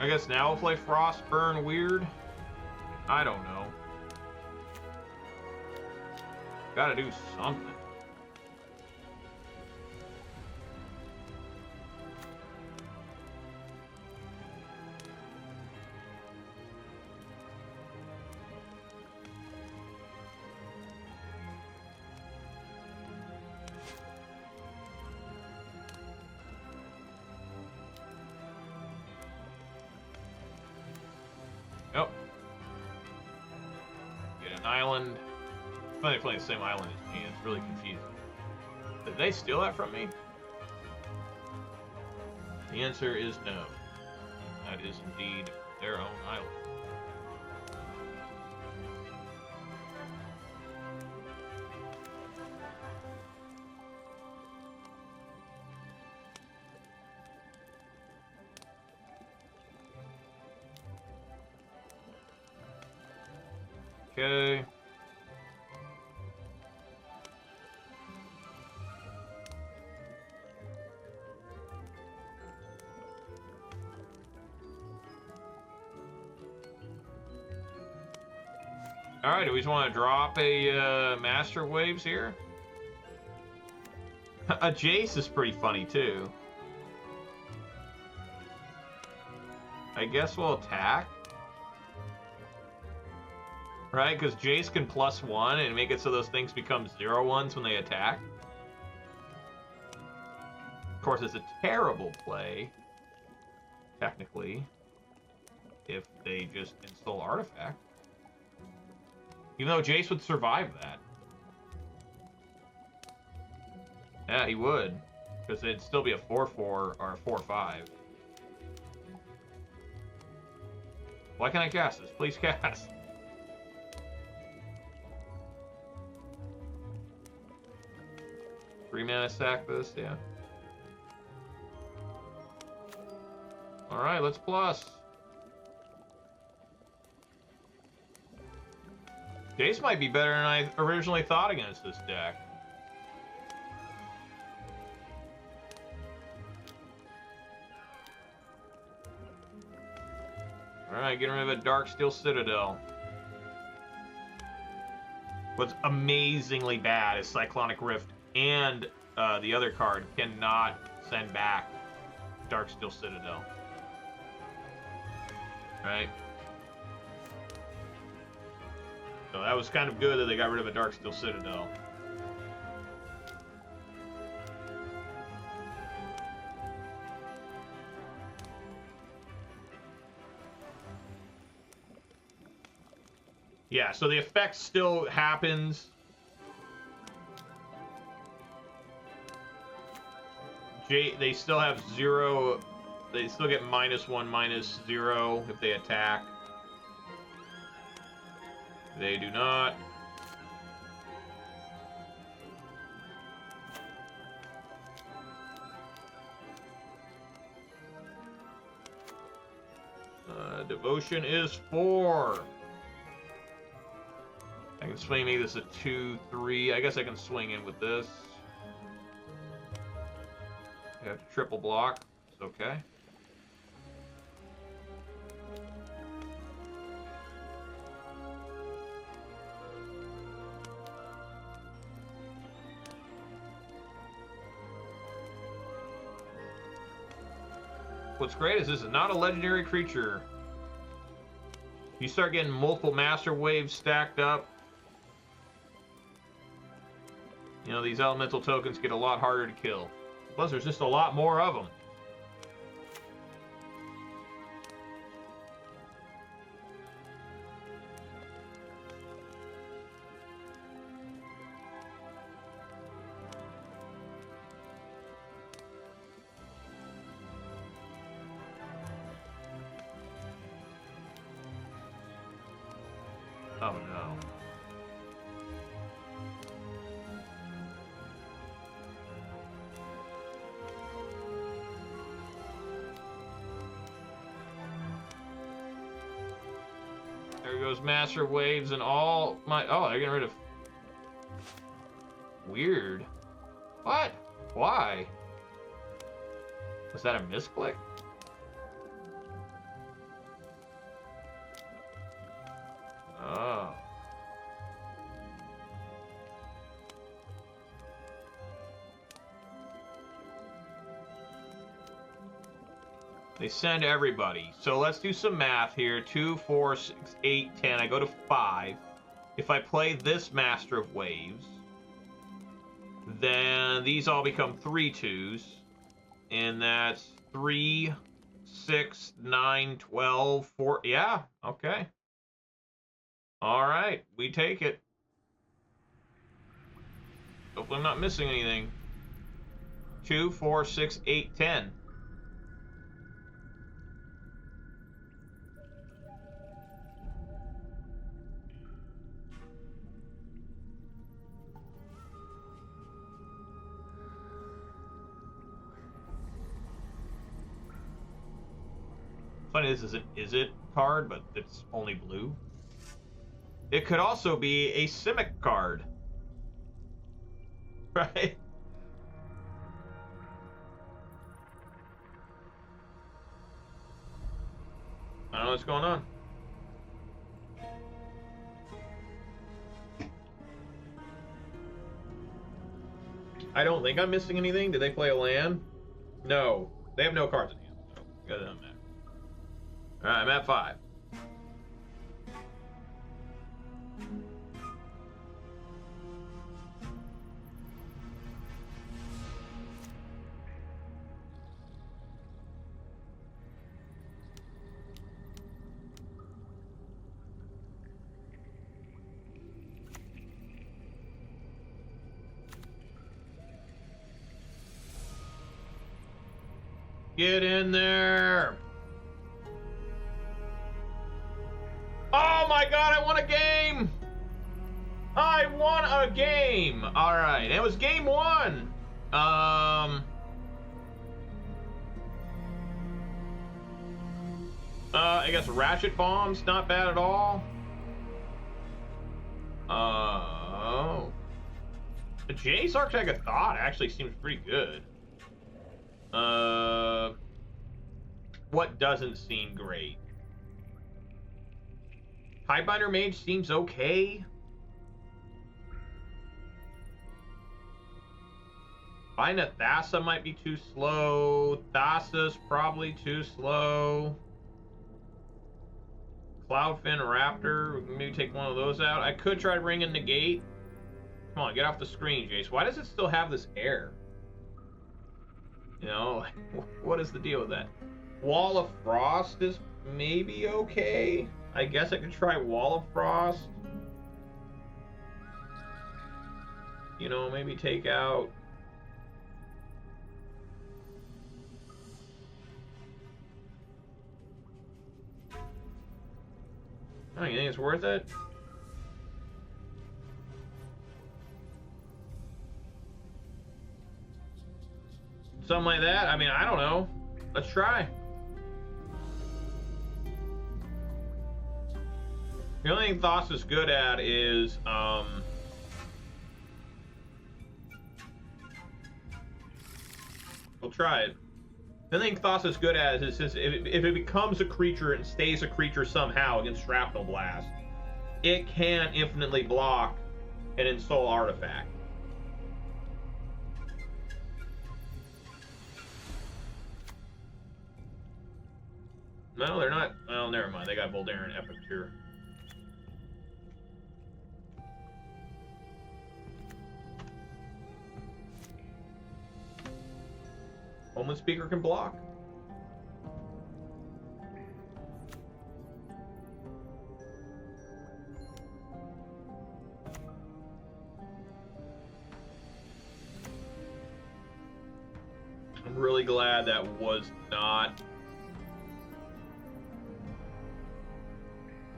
I guess now we'll play Frostburn Weird. I don't know. Gotta do something. Yep. Get an island. It's funny playing the same island as me. It's really confusing. Did they steal that from me? The answer is no. That is indeed their own island. Okay. All right, do we just want to drop a Master Waves here? A Jace is pretty funny too. I guess we'll attack. Right? Because Jace can +1 and make it so those things become 0/1s when they attack. Of course, it's a terrible play, technically, if they just install Artifact. Even though Jace would survive that. Yeah, he would. Because it'd still be a 4/4 or a 4/5. Why can't I cast this? Please cast. Three mana sack this, yeah. Alright, let's plus. Jace might be better than I originally thought against this deck. Alright, getting rid of a Darksteel Citadel. What's amazingly bad is Cyclonic Rift and the other card cannot send back Darksteel Citadel. Right? So that was kind of good that they got rid of a Darksteel Citadel. Yeah, so the effect still happens. They still have 0. They still get -1, -0 if they attack. They do not. Devotion is 4. I can swing maybe this a 2/3. I guess I can swing in with this. I have to triple block. It's okay. What's great is this is not a legendary creature. You start getting multiple Master Waves stacked up. You know, these elemental tokens get a lot harder to kill. Plus, there's just a lot more of them. Oh no. There goes Master Waves and all my... Oh, they're getting rid of... Weird. What? Why? Was that a misclick? Oh. They send everybody. So let's do some math here. 2, 4, 6, 8, 10. I go to 5. If I play this Master of Waves, then these all become 3/2s. And that's 3, 6, 9, 12, 4. Yeah, okay. All right, we take it. Hopefully I'm not missing anything. 2, 4, 6, 8, 10. Funny, this is an Is It card, but it's only blue. It could also be a Simic card. Right? I don't know what's going on. I don't think I'm missing anything. Did they play a land? No. They have no cards in hand. So got it on that. All right, I'm at 5. Get in there. Oh my god, I won a game! I won a game! Alright, it was game 1. I guess Ratchet Bomb's not bad at all. The Jace Architect of Thought actually seems pretty good. What doesn't seem great? Tidebinder Mage seems okay. Bident of Thassa might be too slow. Thassa's probably too slow. Cloudfin Raptor, maybe take one of those out. I could try to bring in Negate. Come on, get off the screen, Jace. Why does it still have this air? You know, what is the deal with that? Wall of Frost is maybe okay. I guess I could try Wall of Frost. You know, maybe take out... Oh, you think it's worth it? Something like that? I mean, I don't know. Let's try. The only thing Thassa's good at is, we'll try it. The only thing Thassa's good at is if it becomes a creature and stays a creature somehow against Shrapnel Blast, it can infinitely block an Ensoul Artifact. No, they're not. Well, never mind. They got Voldaren Epic here. Omenspeaker can block. I'm really glad that was not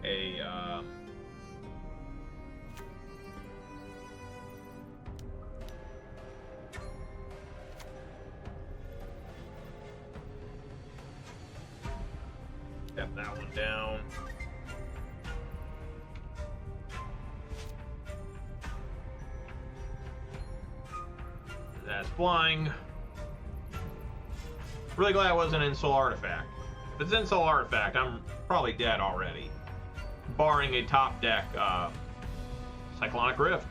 a Step that one down. That's flying. Really glad it wasn't an Ensoul Artifact. If it's an Ensoul Artifact, I'm probably dead already. Barring a top deck Cyclonic Rift.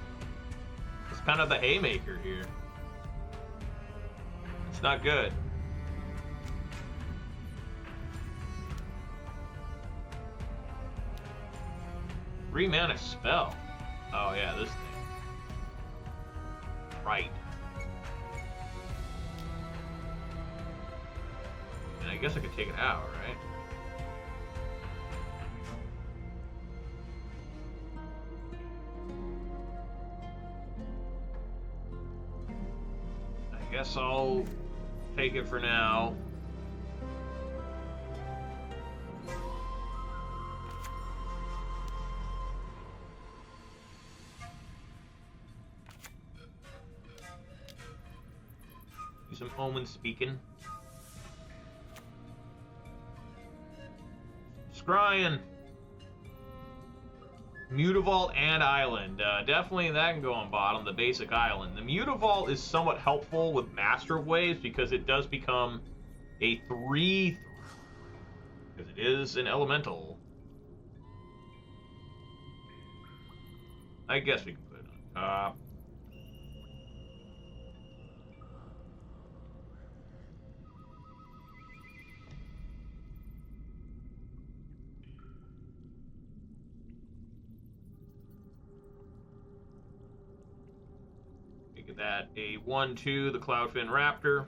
It's kind of the haymaker here. It's not good. 3-mana spell. Oh yeah, this thing. Right. And I guess I could take it out, right? I guess I'll take it for now. Some Omenspeaker. Scrying. Mutavault and Island. Definitely that can go on bottom, the basic island. The Mutavault is somewhat helpful with Master of Waves because it does become a 3/3. Because it is an elemental. I guess we can put it on top. Make that a 1/2, the Cloudfin Raptor.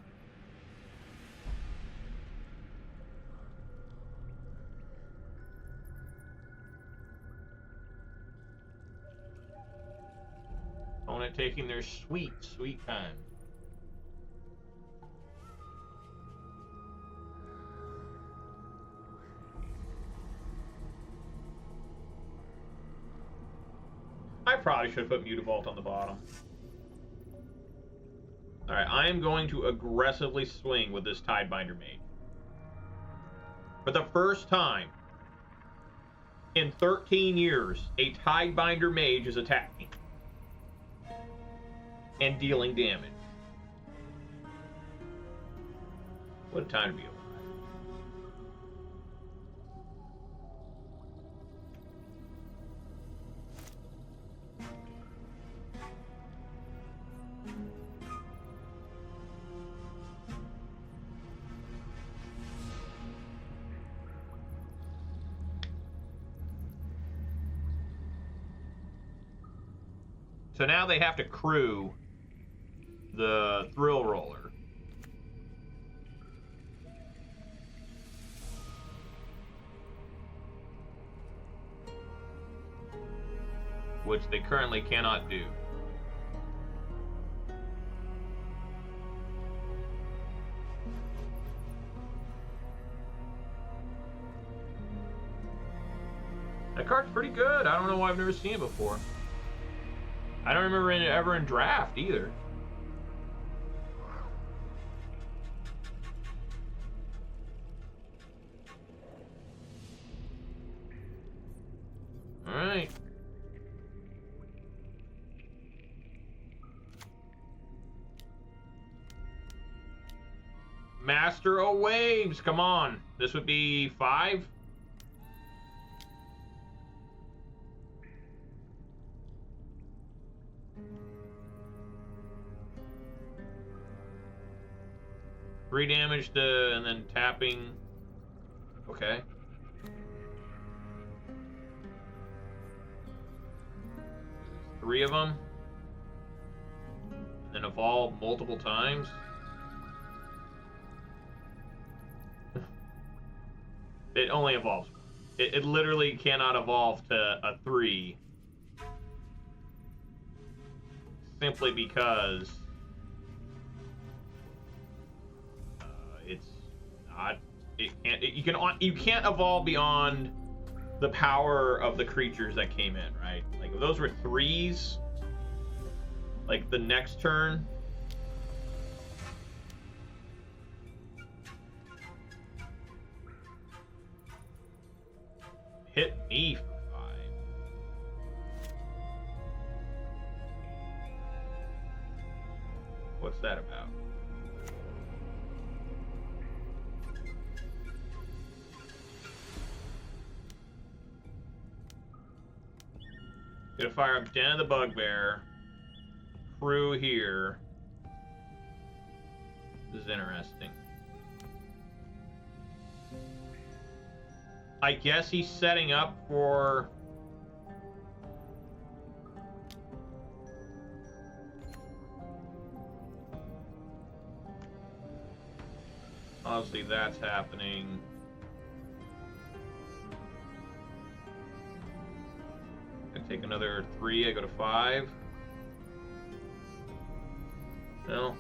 Opponent taking their sweet, sweet time. I probably should have put Mutavault on the bottom. Alright, I am going to aggressively swing with this Tidebinder Mage. For the first time in 13 years, a Tidebinder Mage is attacking and dealing damage. What a time to be alive. So now they have to crew the Thrill Roller. Which they currently cannot do. That card's pretty good. I don't know why I've never seen it before. I don't remember it ever in draft either. All right. Master of Waves, come on. This would be 5. Three damage to, and then tapping. Okay. Three of them. And then evolve multiple times. It only evolves. It literally cannot evolve to a 3. Simply because it's not. You can't evolve beyond the power of the creatures that came in, right? Like if those were 3s, like the next turn. Hit me for 5. What's that about? Gonna fire up Den of the Bugbear. Crew here. This is interesting. I guess he's setting up for... Obviously that's happening. I take another 3, I go to 5. No.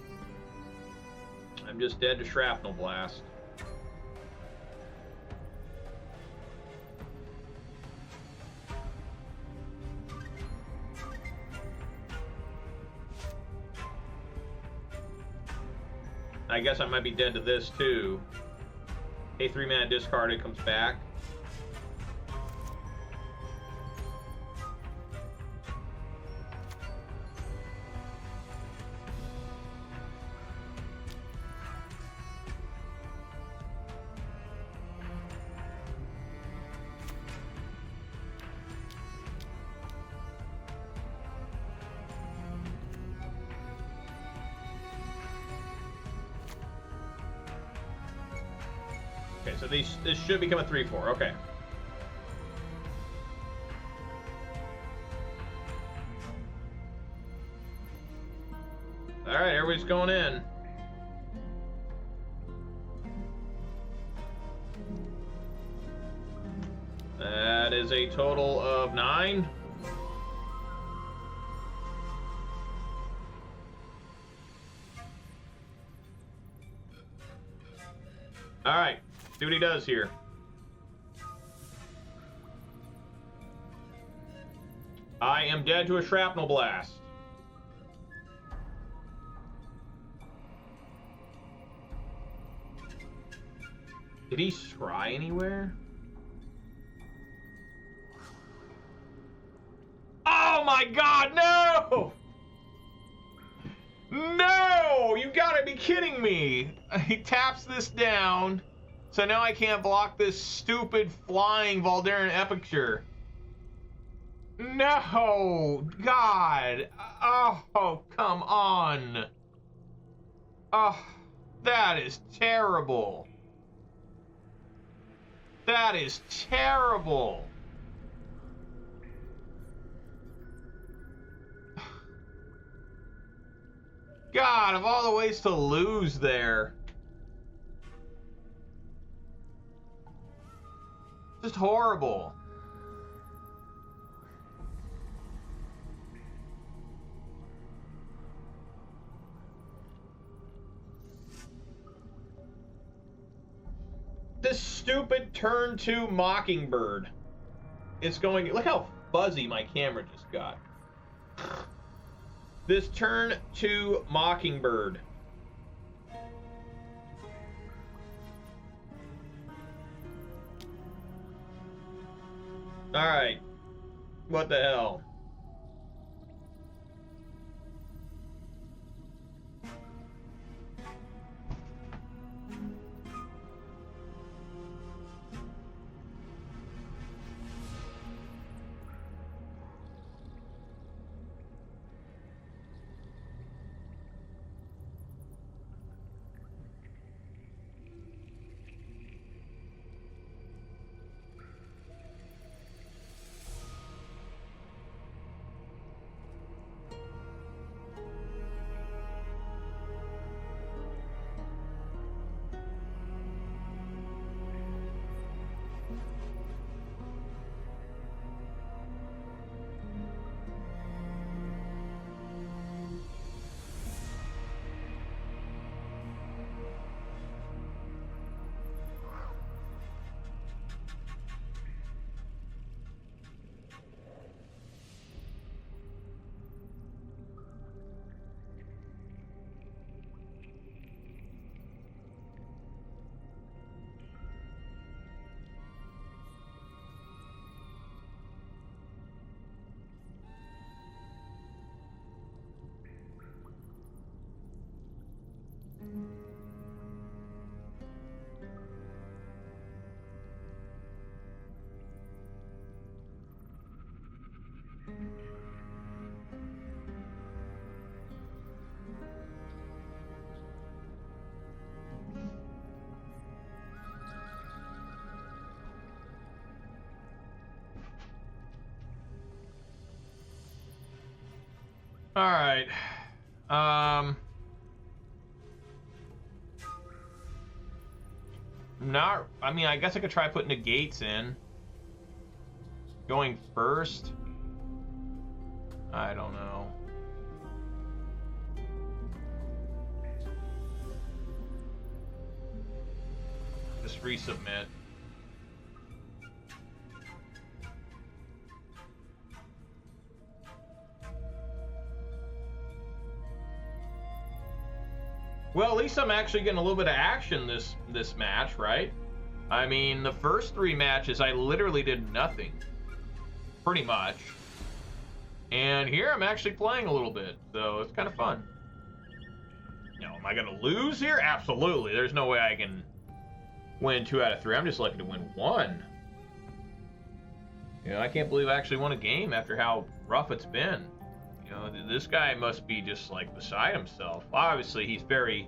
I'm just dead to Shrapnel Blast. I guess I might be dead to this too. A 3-mana discarded comes back. Okay, so this should become a 3/4. Okay. All right, everybody's going in. That is a total of 9. All right, see what he does here. I am dead to a shrapnel blast. Did he scry anywhere? Oh my god, no! No! You gotta be kidding me! He taps this down, so now I can't block this stupid flying Voldaren Epicure. No! God! Oh, come on! Oh, that is terrible. That is terrible. God, of all the ways to lose there. Just horrible. This stupid turn 2 Mockingbird is going... Look how fuzzy my camera just got. This turn 2 Mockingbird. Alright. What the hell? All right. Not. I mean, I guess I could try putting Negates in. Going first. I don't know. Just resubmit. Well, at least I'm actually getting a little bit of action this match, right? I mean, the first 3 matches, I literally did nothing. Pretty much. And here I'm actually playing a little bit, so it's kind of fun. Now, am I going to lose here? Absolutely. There's no way I can win 2 out of 3. I'm just lucky to win 1. You know, I can't believe I actually won a game after how rough it's been. You know, this guy must be just, like, beside himself. Obviously, he's very,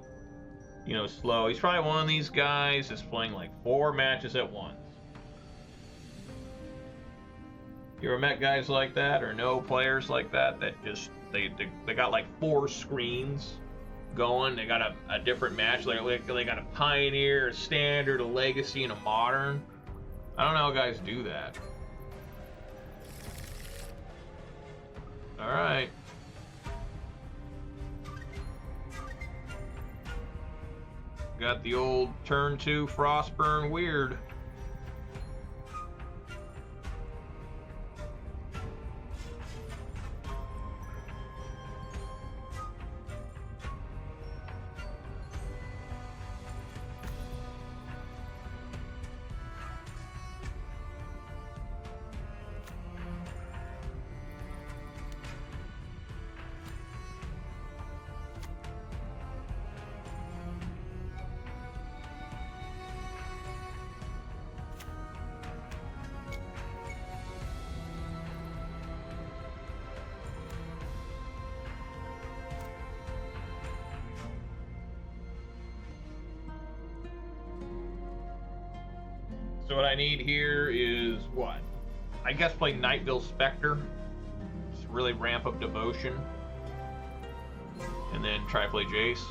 you know, slow. He's probably one of these guys that's playing, like, 4 matches at once. You ever met guys like that, or know players like that, that just, they got, like, 4 screens going. They got a different match. They got a Pioneer, a Standard, a Legacy, and a Modern. I don't know how guys do that. All right. Got the old turn 2 Frostburn Weird. So what I need here is what? I guess play Nightveil Specter. Just really ramp up devotion. And then try to play Jace.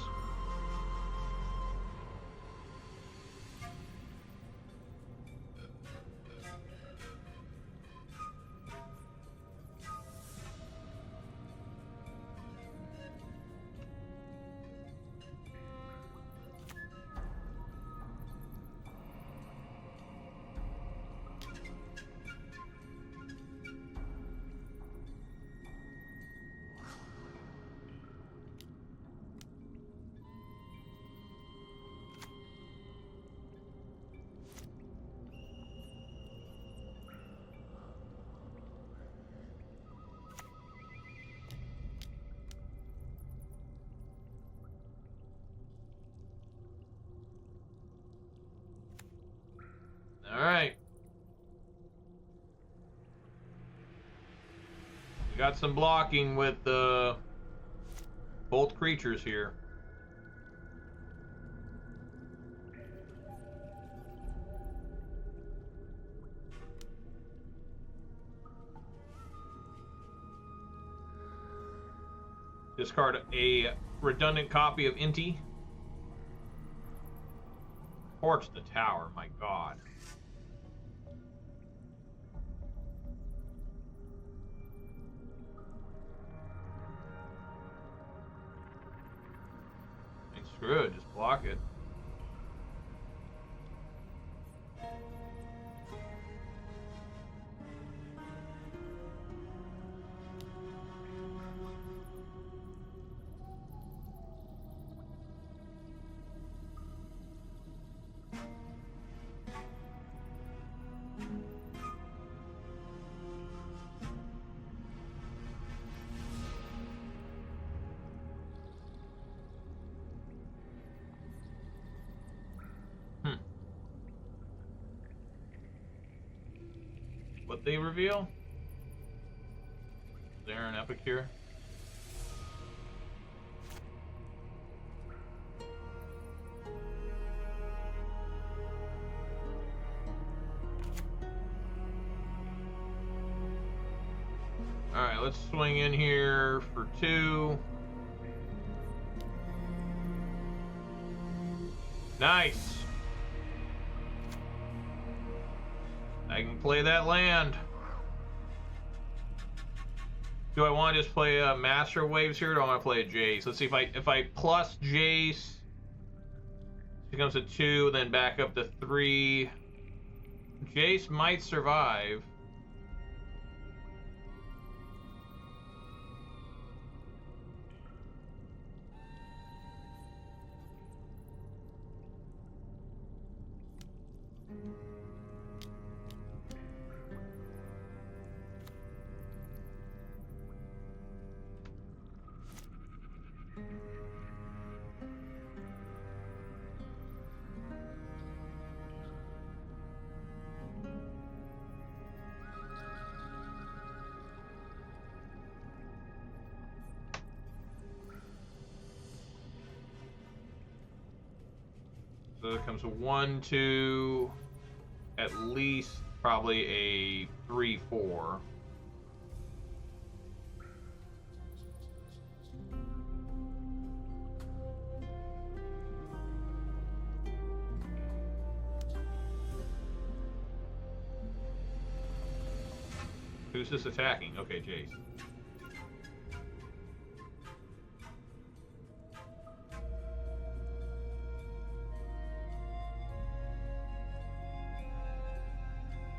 All right. We got some blocking with both creatures here. Discard a redundant copy of Inti. Torch the tower, my god. Screw it, just block it. What they reveal? Is there an epic here? Alright, let's swing in here for 2. Nice! I can play that land. Do I want to just play Master Waves here, or do I want to play a Jace? Let's see if I plus Jace, it becomes a 2, then back up to 3. Jace might survive. So it comes a 1, 2, at least probably a 3, 4. Who's this attacking? Okay, Jace.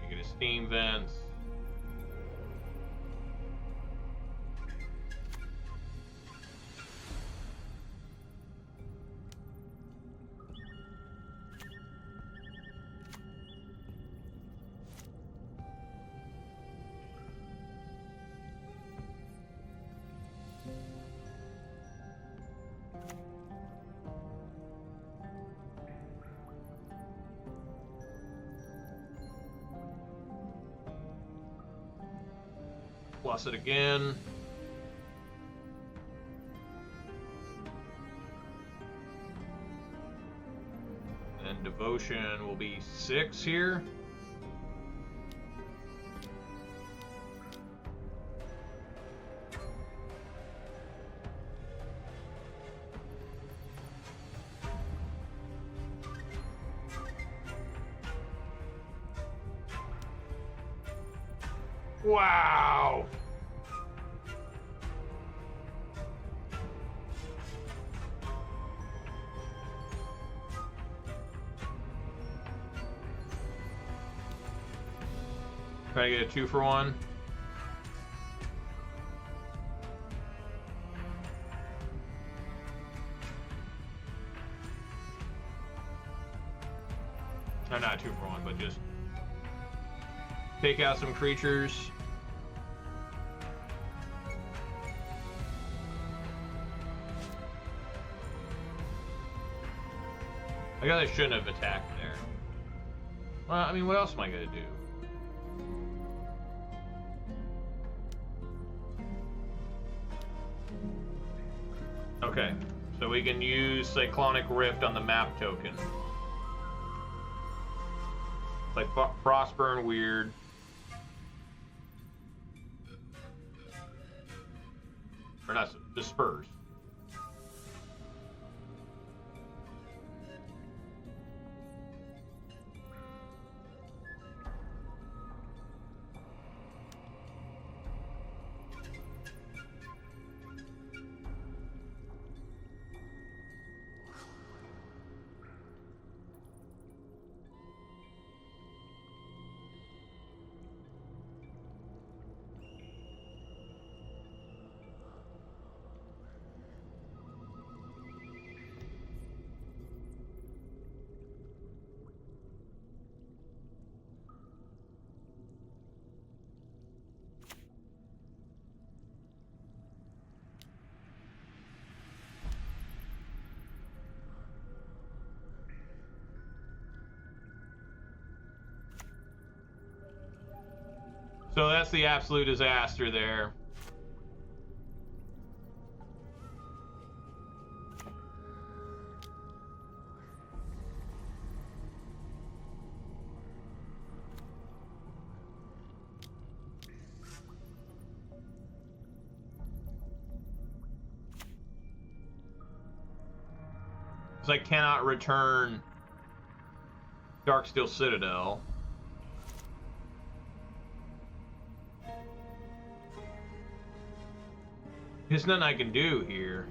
You get a steam vents. Plus it again. And devotion will be 6 here. Wow. Try to get a 2-for-1. No, not 2-for-1, but just take out some creatures. I guess I shouldn't have attacked there. Well, I mean, what else am I gonna do? Okay, so we can use Cyclonic Rift on the map token. Like Frostburn Weird. Or not, Disperse. So that's the absolute disaster there. Because I cannot return Darksteel Citadel. There's nothing I can do here.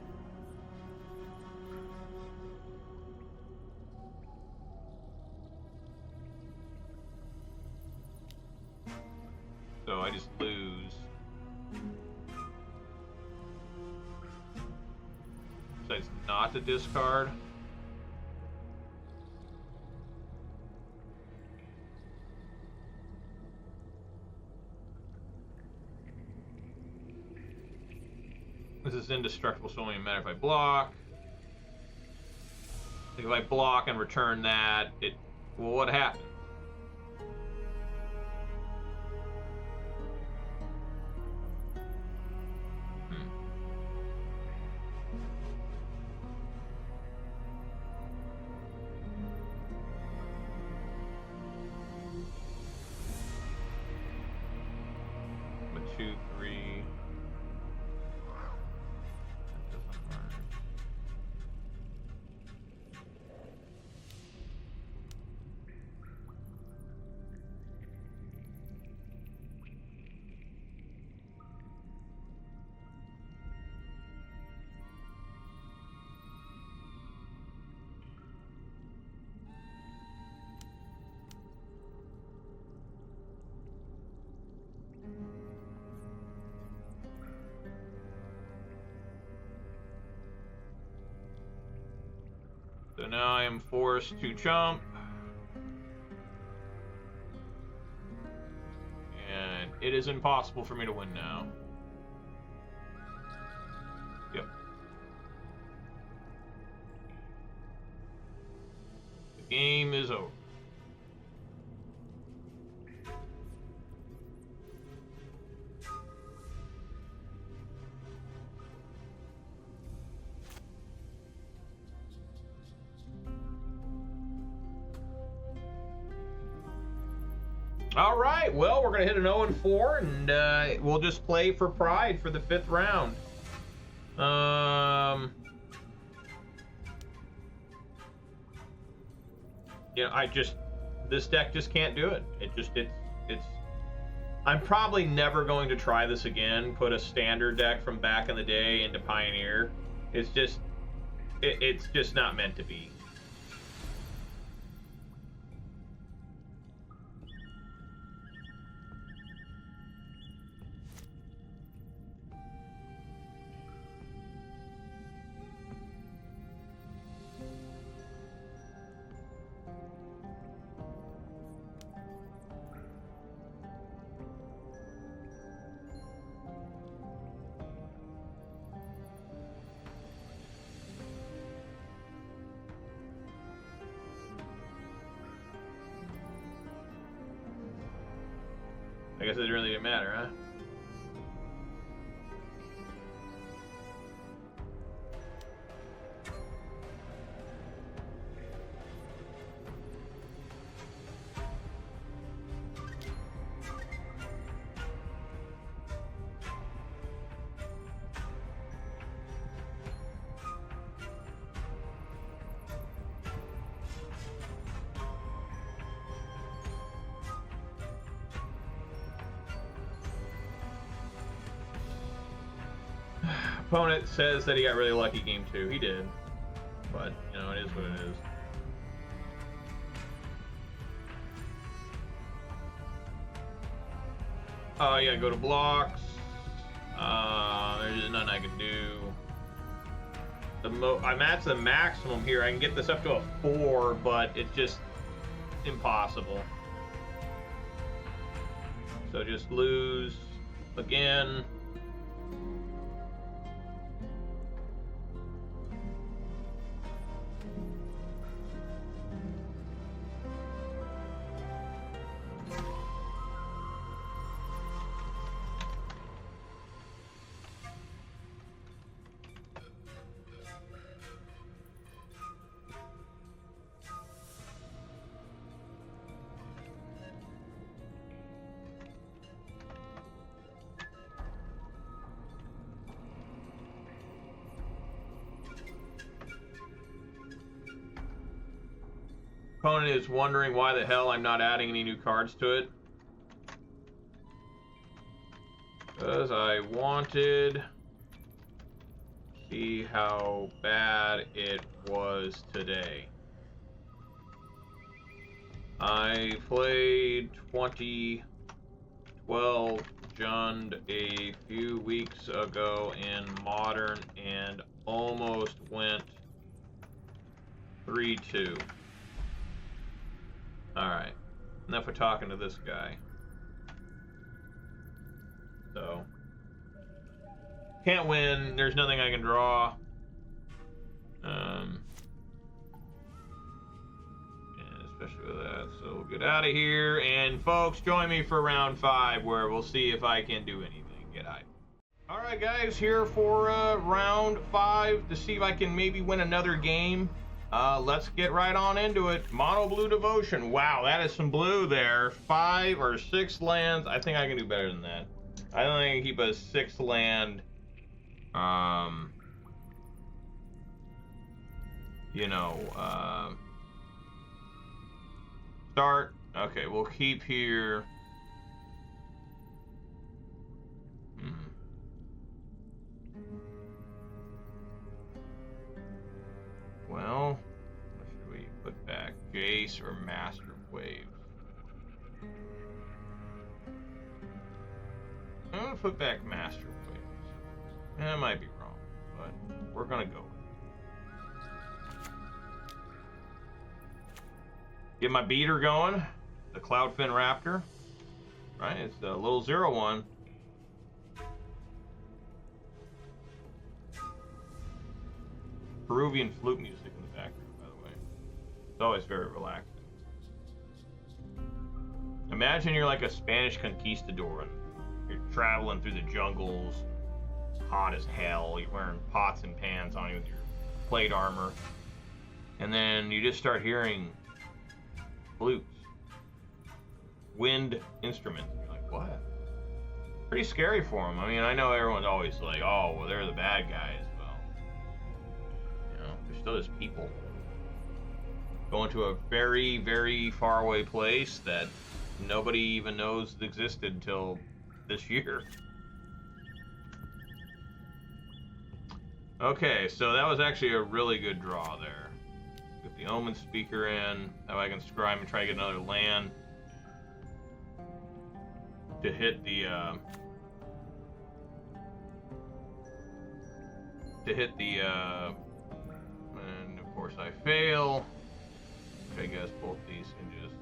So I just lose. Besides not to discard. This is indestructible, so it only matter if I block. If I block and return that, it... Well, what happened? So now I am forced to chump. And it is impossible for me to win now. Yep. The game is over. All right, well, we're going to hit an 0-4, and we'll just play for pride for the 5th round. You know, this deck just can't do it. It's I'm probably never going to try this again, put a standard deck from back in the day into Pioneer. It's just not meant to be. I guess it really didn't matter, huh? Opponent says that he got really lucky game 2. He did. But, you know, it is what it is. Oh, yeah, go to blocks. There's nothing I can do. I'm at the maximum here. I can get this up to a 4, but it's just impossible. So just lose again. Opponent is wondering why the hell I'm not adding any new cards to it. Because I wanted to see how bad it was today. I played 2012 Jund a few weeks ago in Modern and almost went 3-2. Alright, enough of talking to this guy. So, can't win, there's nothing I can draw. And especially with that, so we'll get out of here. And folks, join me for round 5 where we'll see if I can do anything. Get out. Alright guys, here for round 5 to see if I can maybe win another game. Let's get right on into it. Mono Blue Devotion. Wow, that is some blue there. 5 or 6 lands. I think I can do better than that. I don't think I can keep a 6 land. Start. Okay, we'll keep here. Well, what should we put back? Jace or Master Wave? I'm gonna put back Master Waves. I might be wrong, but we're gonna go with Get my beater going. The Cloudfin Raptor. Right, it's a little 0-1. Peruvian flute music in the background, by the way. It's always very relaxing. Imagine you're like a Spanish conquistador and you're traveling through the jungles, hot as hell. You're wearing pots and pans on you with your plate armor, and then you just start hearing flutes, wind instruments. You're like, what? Pretty scary for them. I mean, I know everyone's always like, oh, well, they're the bad guys. Well, you know, they're still just people going to a very, very far away place that nobody even knows existed until this year. Okay, so that was actually a really good draw there. Get the Omenspeaker in. That way I can scry and try to get another land to hit the and of course I fail. I guess both these can just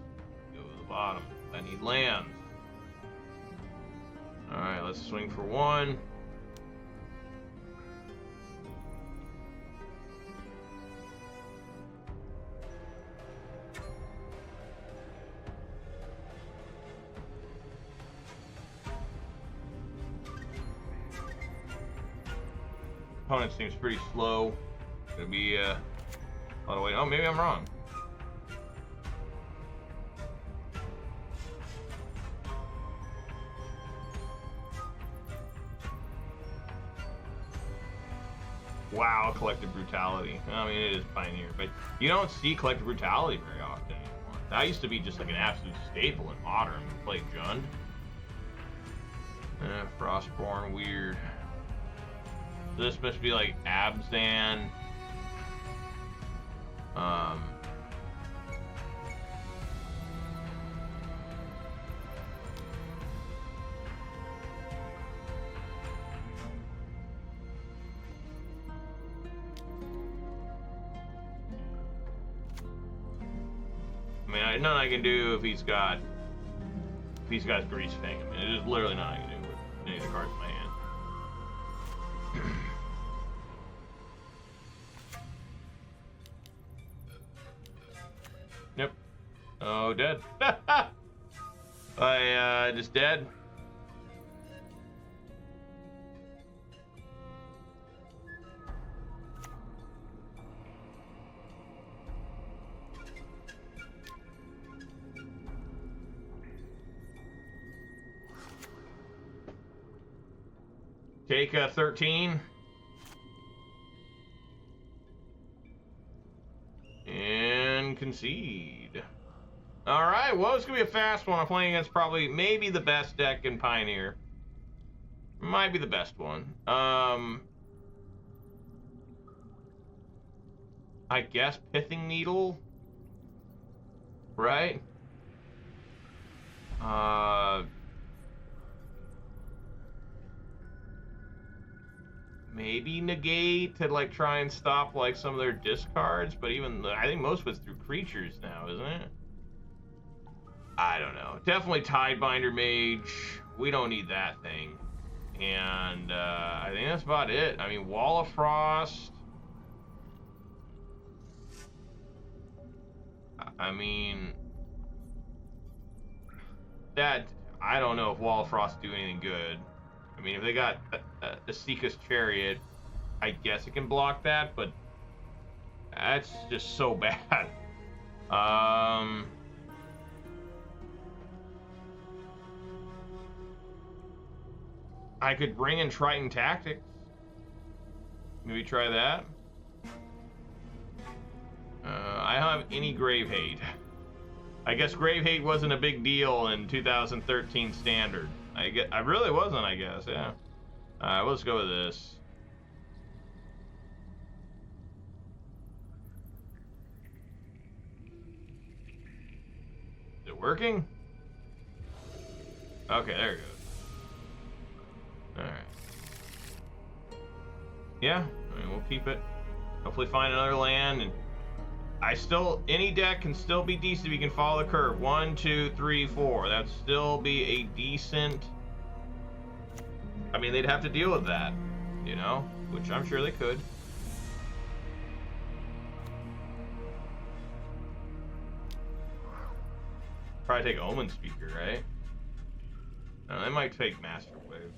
go to the bottom. I need lands. Alright, let's swing for one. Opponent seems pretty slow. Gonna be a lot of wait. Oh, maybe I'm wrong. Wow, Collective Brutality. I mean, it is Pioneer, but you don't see Collective Brutality very often anymore. That used to be just like an absolute staple in Modern. We played Jund. Frostburn Weird. This must be like Abzan. I mean, nothing I can do if he's got Grease Fang. I mean, there's literally nothing I can do with any of the cards in my hand. Yep. Oh, dead. I just dead. Take 13. And concede. Alright, well, it's going to be a fast one. I'm playing against maybe the best deck in Pioneer. Might be the best one. I guess Pithing Needle? Right? Maybe Negate to like try and stop like some of their discards, but even I think most of it's through creatures now, isn't it? I don't know. Definitely Tidebinder Mage. We don't need that thing. And I think that's about it. I mean, Wall of Frost. I mean, that I don't know if Wall of Frost do anything good. I mean, if they got a Seeka's Chariot, I guess it can block that, but that's just so bad. I could bring in Triton Tactics. Maybe try that. I don't have any Grave Hate. I guess Grave Hate wasn't a big deal in 2013 Standard. I really wasn't, I guess, yeah. Alright, let's go with this. Is it working? Okay, there it goes. Alright. Yeah, I mean, we'll keep it. Hopefully find another land and Any deck can still be decent if you can follow the curve. 1, 2, 3, 4. That'd still be a decent. I mean, they'd have to deal with that, you know, which I'm sure they could. Probably take Omenspeaker, right? No, they might take Master Wave.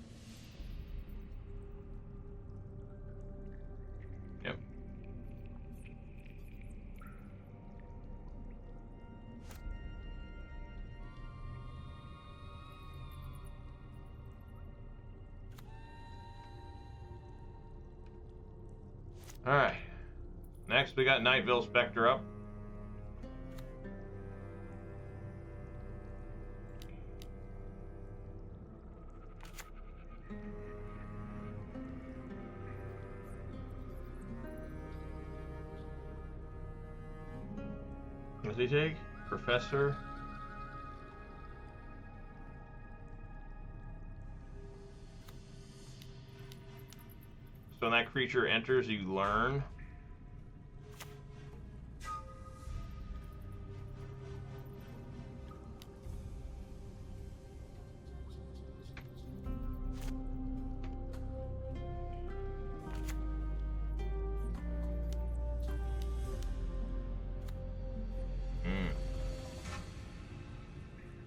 Yep. Alright. Next, we got Nightveil Specter up. What does he take? Professor. So when that creature enters, you learn.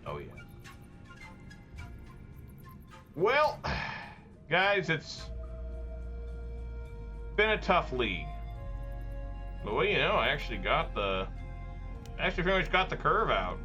Oh yeah. Well, guys, it's been a tough league. But what do you know? I actually pretty much got the curve out.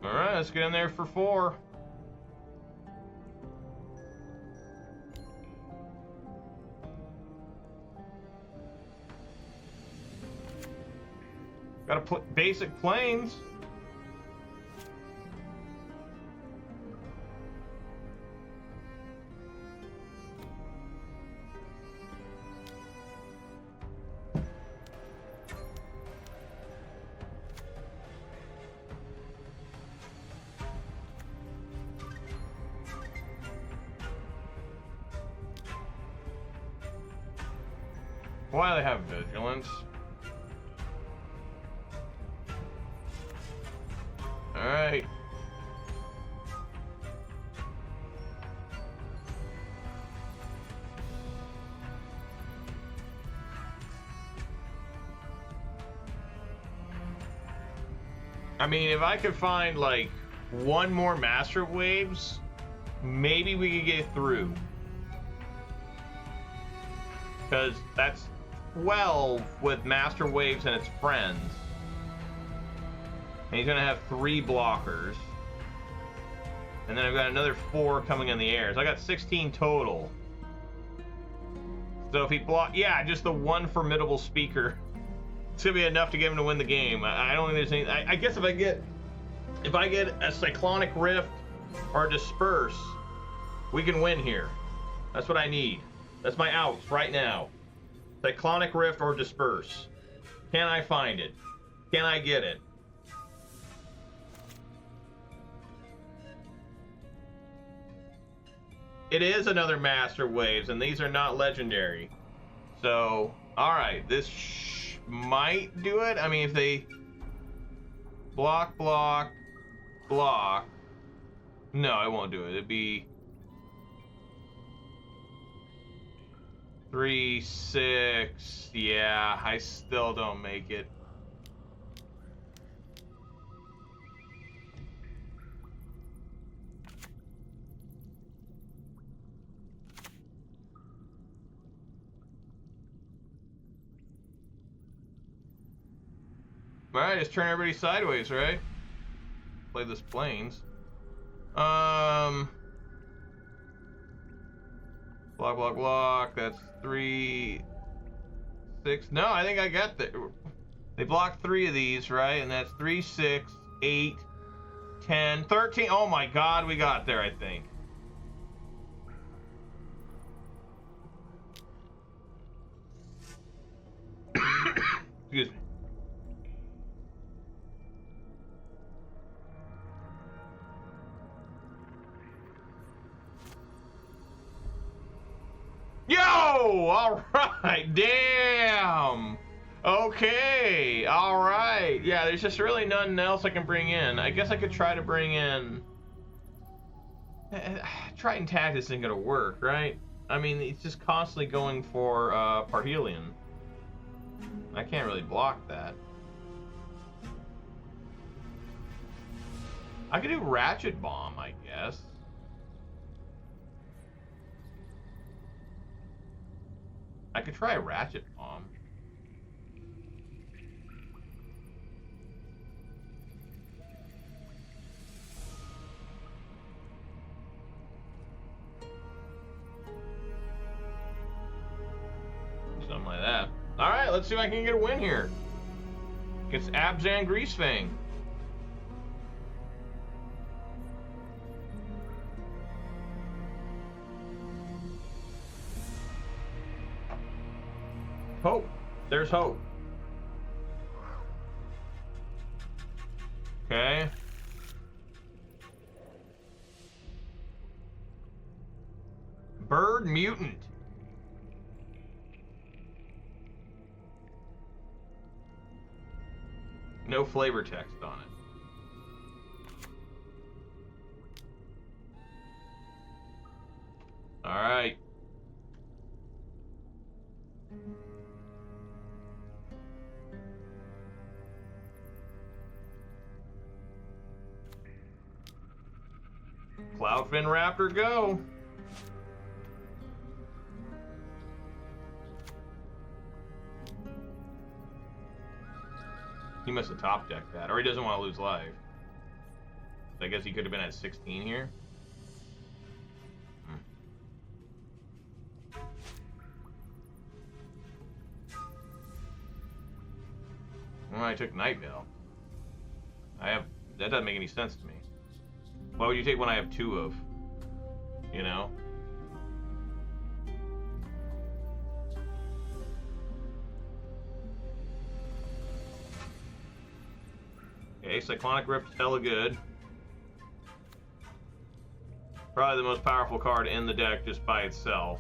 Alright, let's get in there for 4. Got a basic planes. Why do they have vigilance? Alright. I mean, if I could find like one more Master Waves, maybe we could get through. Because that's 12 with Master Waves and its friends. And he's going to have 3 blockers. And then I've got another 4 coming in the air. So I got 16 total. So if he yeah, just the one formidable speaker. It's going to be enough to get him to win the game. I don't think there's any... I guess if I get a Cyclonic Rift or a Disperse, we can win here. That's what I need. That's my outs right now. Cyclonic Rift or Disperse. Can I find it? Can I get it? It is another Master Waves, and these are not legendary. So, alright, this might do it. I mean, if they block, block, block. No, it won't do it. It'd be 3, 6. Yeah, I still don't make it. Alright, just turn everybody sideways, right? Play this planes. Block, block, block. That's 3, 6. No, I think I got that. They blocked 3 of these, right? And that's 3, 6, 8, 10, 13. Oh my god, we got there, I think. Excuse me. Yo! All right. Damn. Okay. All right. Yeah, there's just really nothing else I can bring in. I guess I could try to bring in... Triton Tactics isn't going to work, right? I mean, it's just constantly going for Parhelion. I can't really block that. I could do Ratchet Bomb, I guess. I could try a Ratchet Bomb. Something like that. Alright, let's see if I can get a win here. Against Abzan Greasefang. Hope. There's hope. Okay. Bird Mutant. No flavor text on it. All right. Cloudfin Raptor, go. He must have top decked that, or he doesn't want to lose life. I guess he could have been at 16 here. Well, I took Nightveil. That doesn't make any sense to me. Why would you take one I have two of? You know? Okay, Cyclonic Rift, hella good. Probably the most powerful card in the deck just by itself.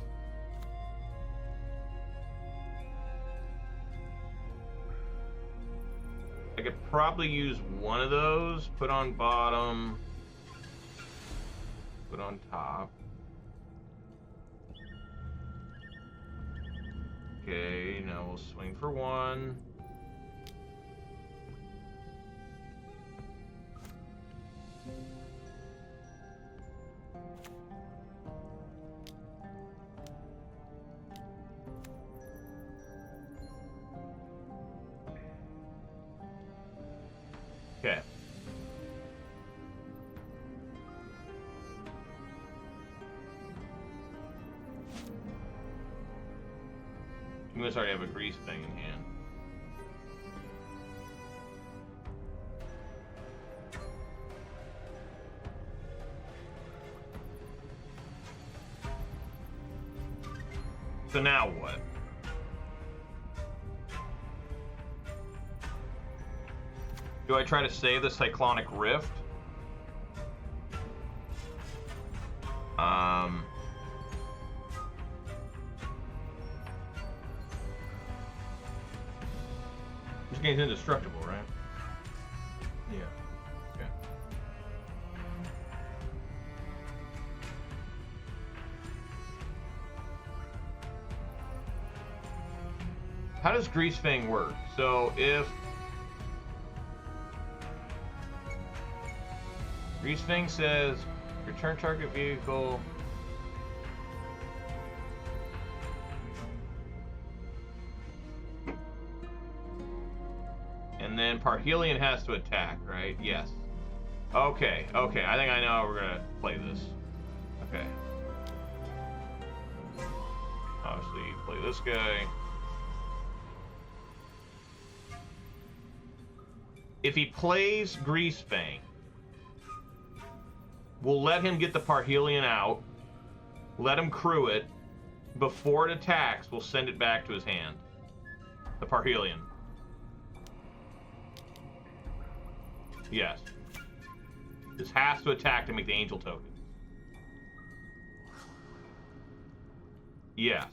I could probably use one of those, put on bottom, put on top. Okay, now we'll swing for one. Okay. You must already have a grease thing in hand. So now what? Do I try to save the Cyclonic Rift? This game's indestructible, right? Yeah. Okay. How does Greasefang work? So if Greasefang says return target vehicle. And then Parhelion has to attack, right? Yes. Okay, okay. I think I know how we're gonna play this. Okay. Obviously, play this guy. If he plays Greasefang, we'll let him get the Parhelion out, let him crew it. Before it attacks, we'll send it back to his hand. The Parhelion. Yes. This has to attack to make the angel token. Yes.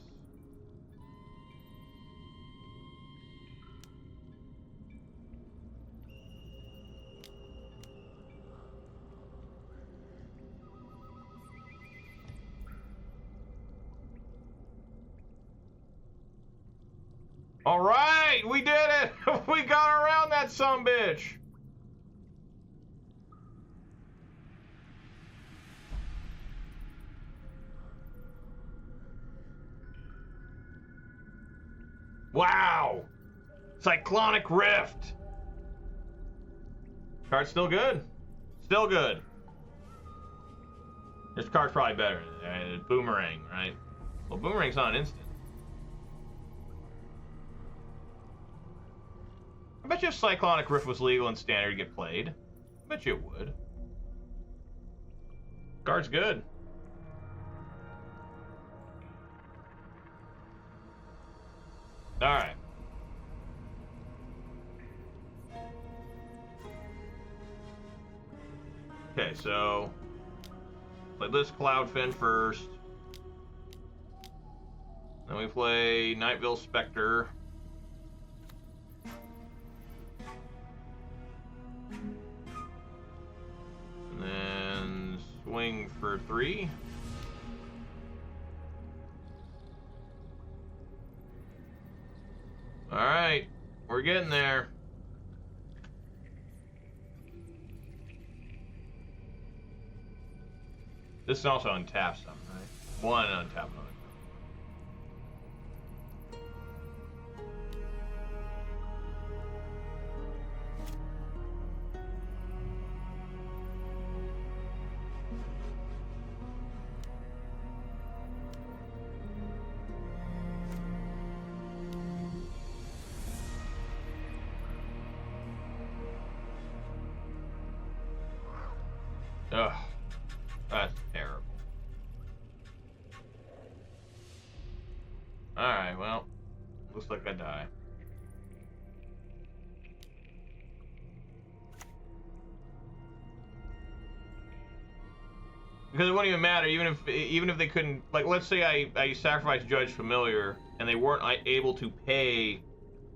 All right, we did it. We got around that sumbitch. Wow. Cyclonic Rift. Card's still good. Still good. This card's probably better. Boomerang, right? Well, Boomerang's not an instant. I bet you if Cyclonic Rift was legal in Standard, it'd get played. I bet you it would. Card's good. Alright. Okay, so play this Cloudfin first. Then we play Nightveil Specter. And then swing for 3. Alright, we're getting there. This is also untap something, right? One untap another. Ugh, that's terrible. Alright, well, looks like I die. Because it wouldn't even matter, even if they couldn't, like, let's say I sacrificed Judge Familiar and they weren't able to pay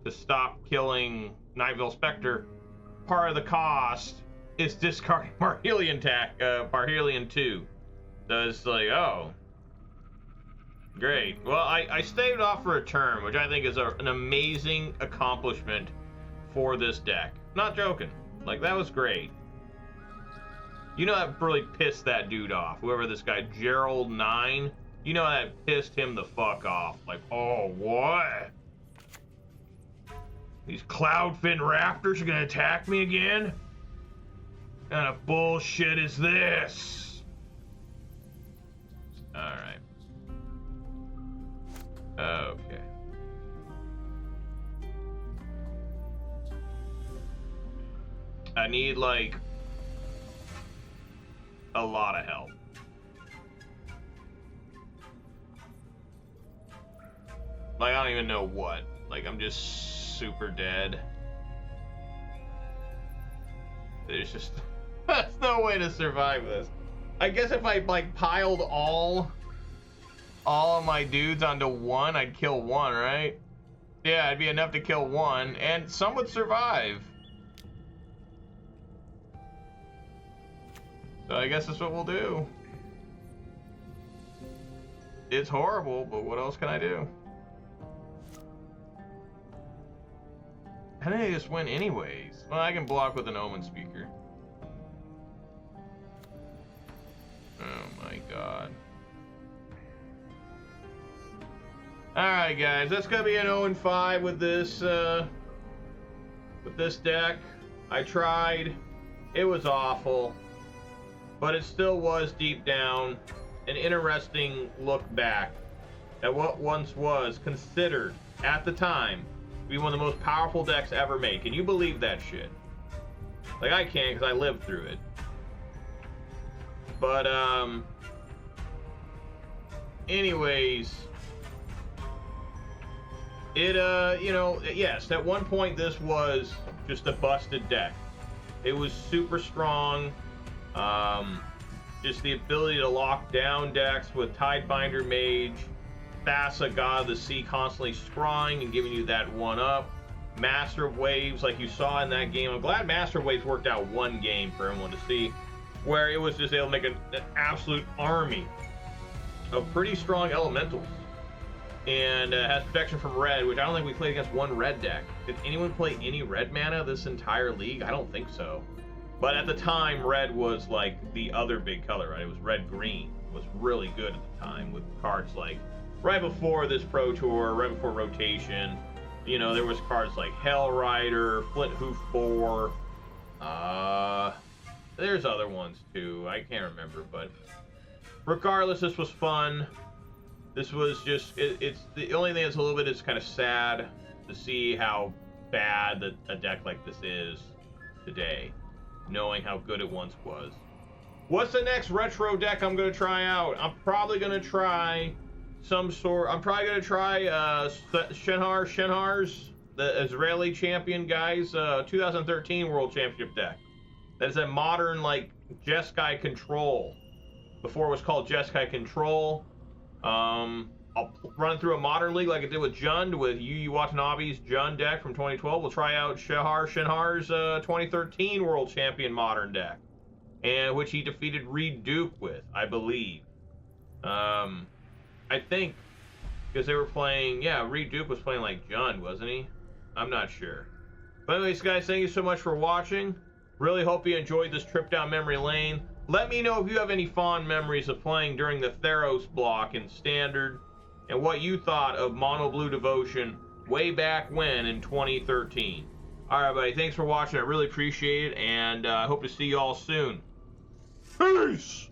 to stop killing Nightveil Specter. Part of the cost is discarding Parhelion 2. So it's like, oh, great. Well, I staved off for a turn, which I think is an amazing accomplishment for this deck. Not joking. Like, that was great. You know that really pissed that dude off. Whoever this guy, Gerald9, you know that pissed him the fuck off. Like, oh, what? These Cloudfin Raptors are gonna attack me again? What kind of bullshit is this? Alright. Okay. I need, like, a lot of help. Like, I don't even know what. Like, I'm just super dead. There's just... There's no way to survive this. I guess if I, like, piled all of my dudes onto one, I'd kill one, right? Yeah, it'd be enough to kill one, and some would survive. So I guess that's what we'll do. It's horrible, but what else can I do? How did I just win anyways? Well, I can block with an Omenspeaker. Oh my god. Alright guys, that's gonna be an 0-5 with this deck. I tried. It was awful. But it still was, deep down, an interesting look back at what once was considered, at the time, to be one of the most powerful decks ever made. Can you believe that shit? Like, I can't, because I lived through it. But, anyways, it, you know, yes, at one point this was just a busted deck. It was super strong. Just the ability to lock down decks with Tidebinder Mage, Thassa, God of the Sea, constantly scrying and giving you that 1-up. Master of Waves, like you saw in that game. I'm glad Master of Waves worked out one game for everyone to see, where it was just able to make an absolute army of pretty strong elementals. And has protection from red, which I don't think we played against one red deck. Did anyone play any red mana this entire league? I don't think so. But at the time, red was like the other big color, right? It was red-green. It was really good at the time with cards like right before this Pro Tour, right before rotation. You know, there was cards like Hell Rider, Flint Hoof 4. There's other ones too. I can't remember, but regardless, this was fun. This was just, it's the only thing that's a little bit is kind of sad to see how bad a deck like this is today, knowing how good it once was. What's the next retro deck I'm going to try out? I'm probably going to try some sort, I'm probably going to try Shenhar's, the Israeli champion guy's 2013 World Championship deck. That is a modern, like, Jeskai Control. Before it was called Jeskai Control. I'll run it through a modern league like I did with Jund, with Yu Watanabe's Jund deck from 2012. We'll try out Shenhar's 2013 World Champion modern deck, and which he defeated Reed Duke with, I believe. I think, because they were playing, yeah, Reed Duke was playing like Jund, wasn't he? I'm not sure. But anyways, guys, thank you so much for watching. Really hope you enjoyed this trip down memory lane. Let me know if you have any fond memories of playing during the Theros block in Standard, and what you thought of Mono Blue Devotion way back when in 2013. All right, buddy, thanks for watching. I really appreciate it, and I hope to see you all soon. Peace!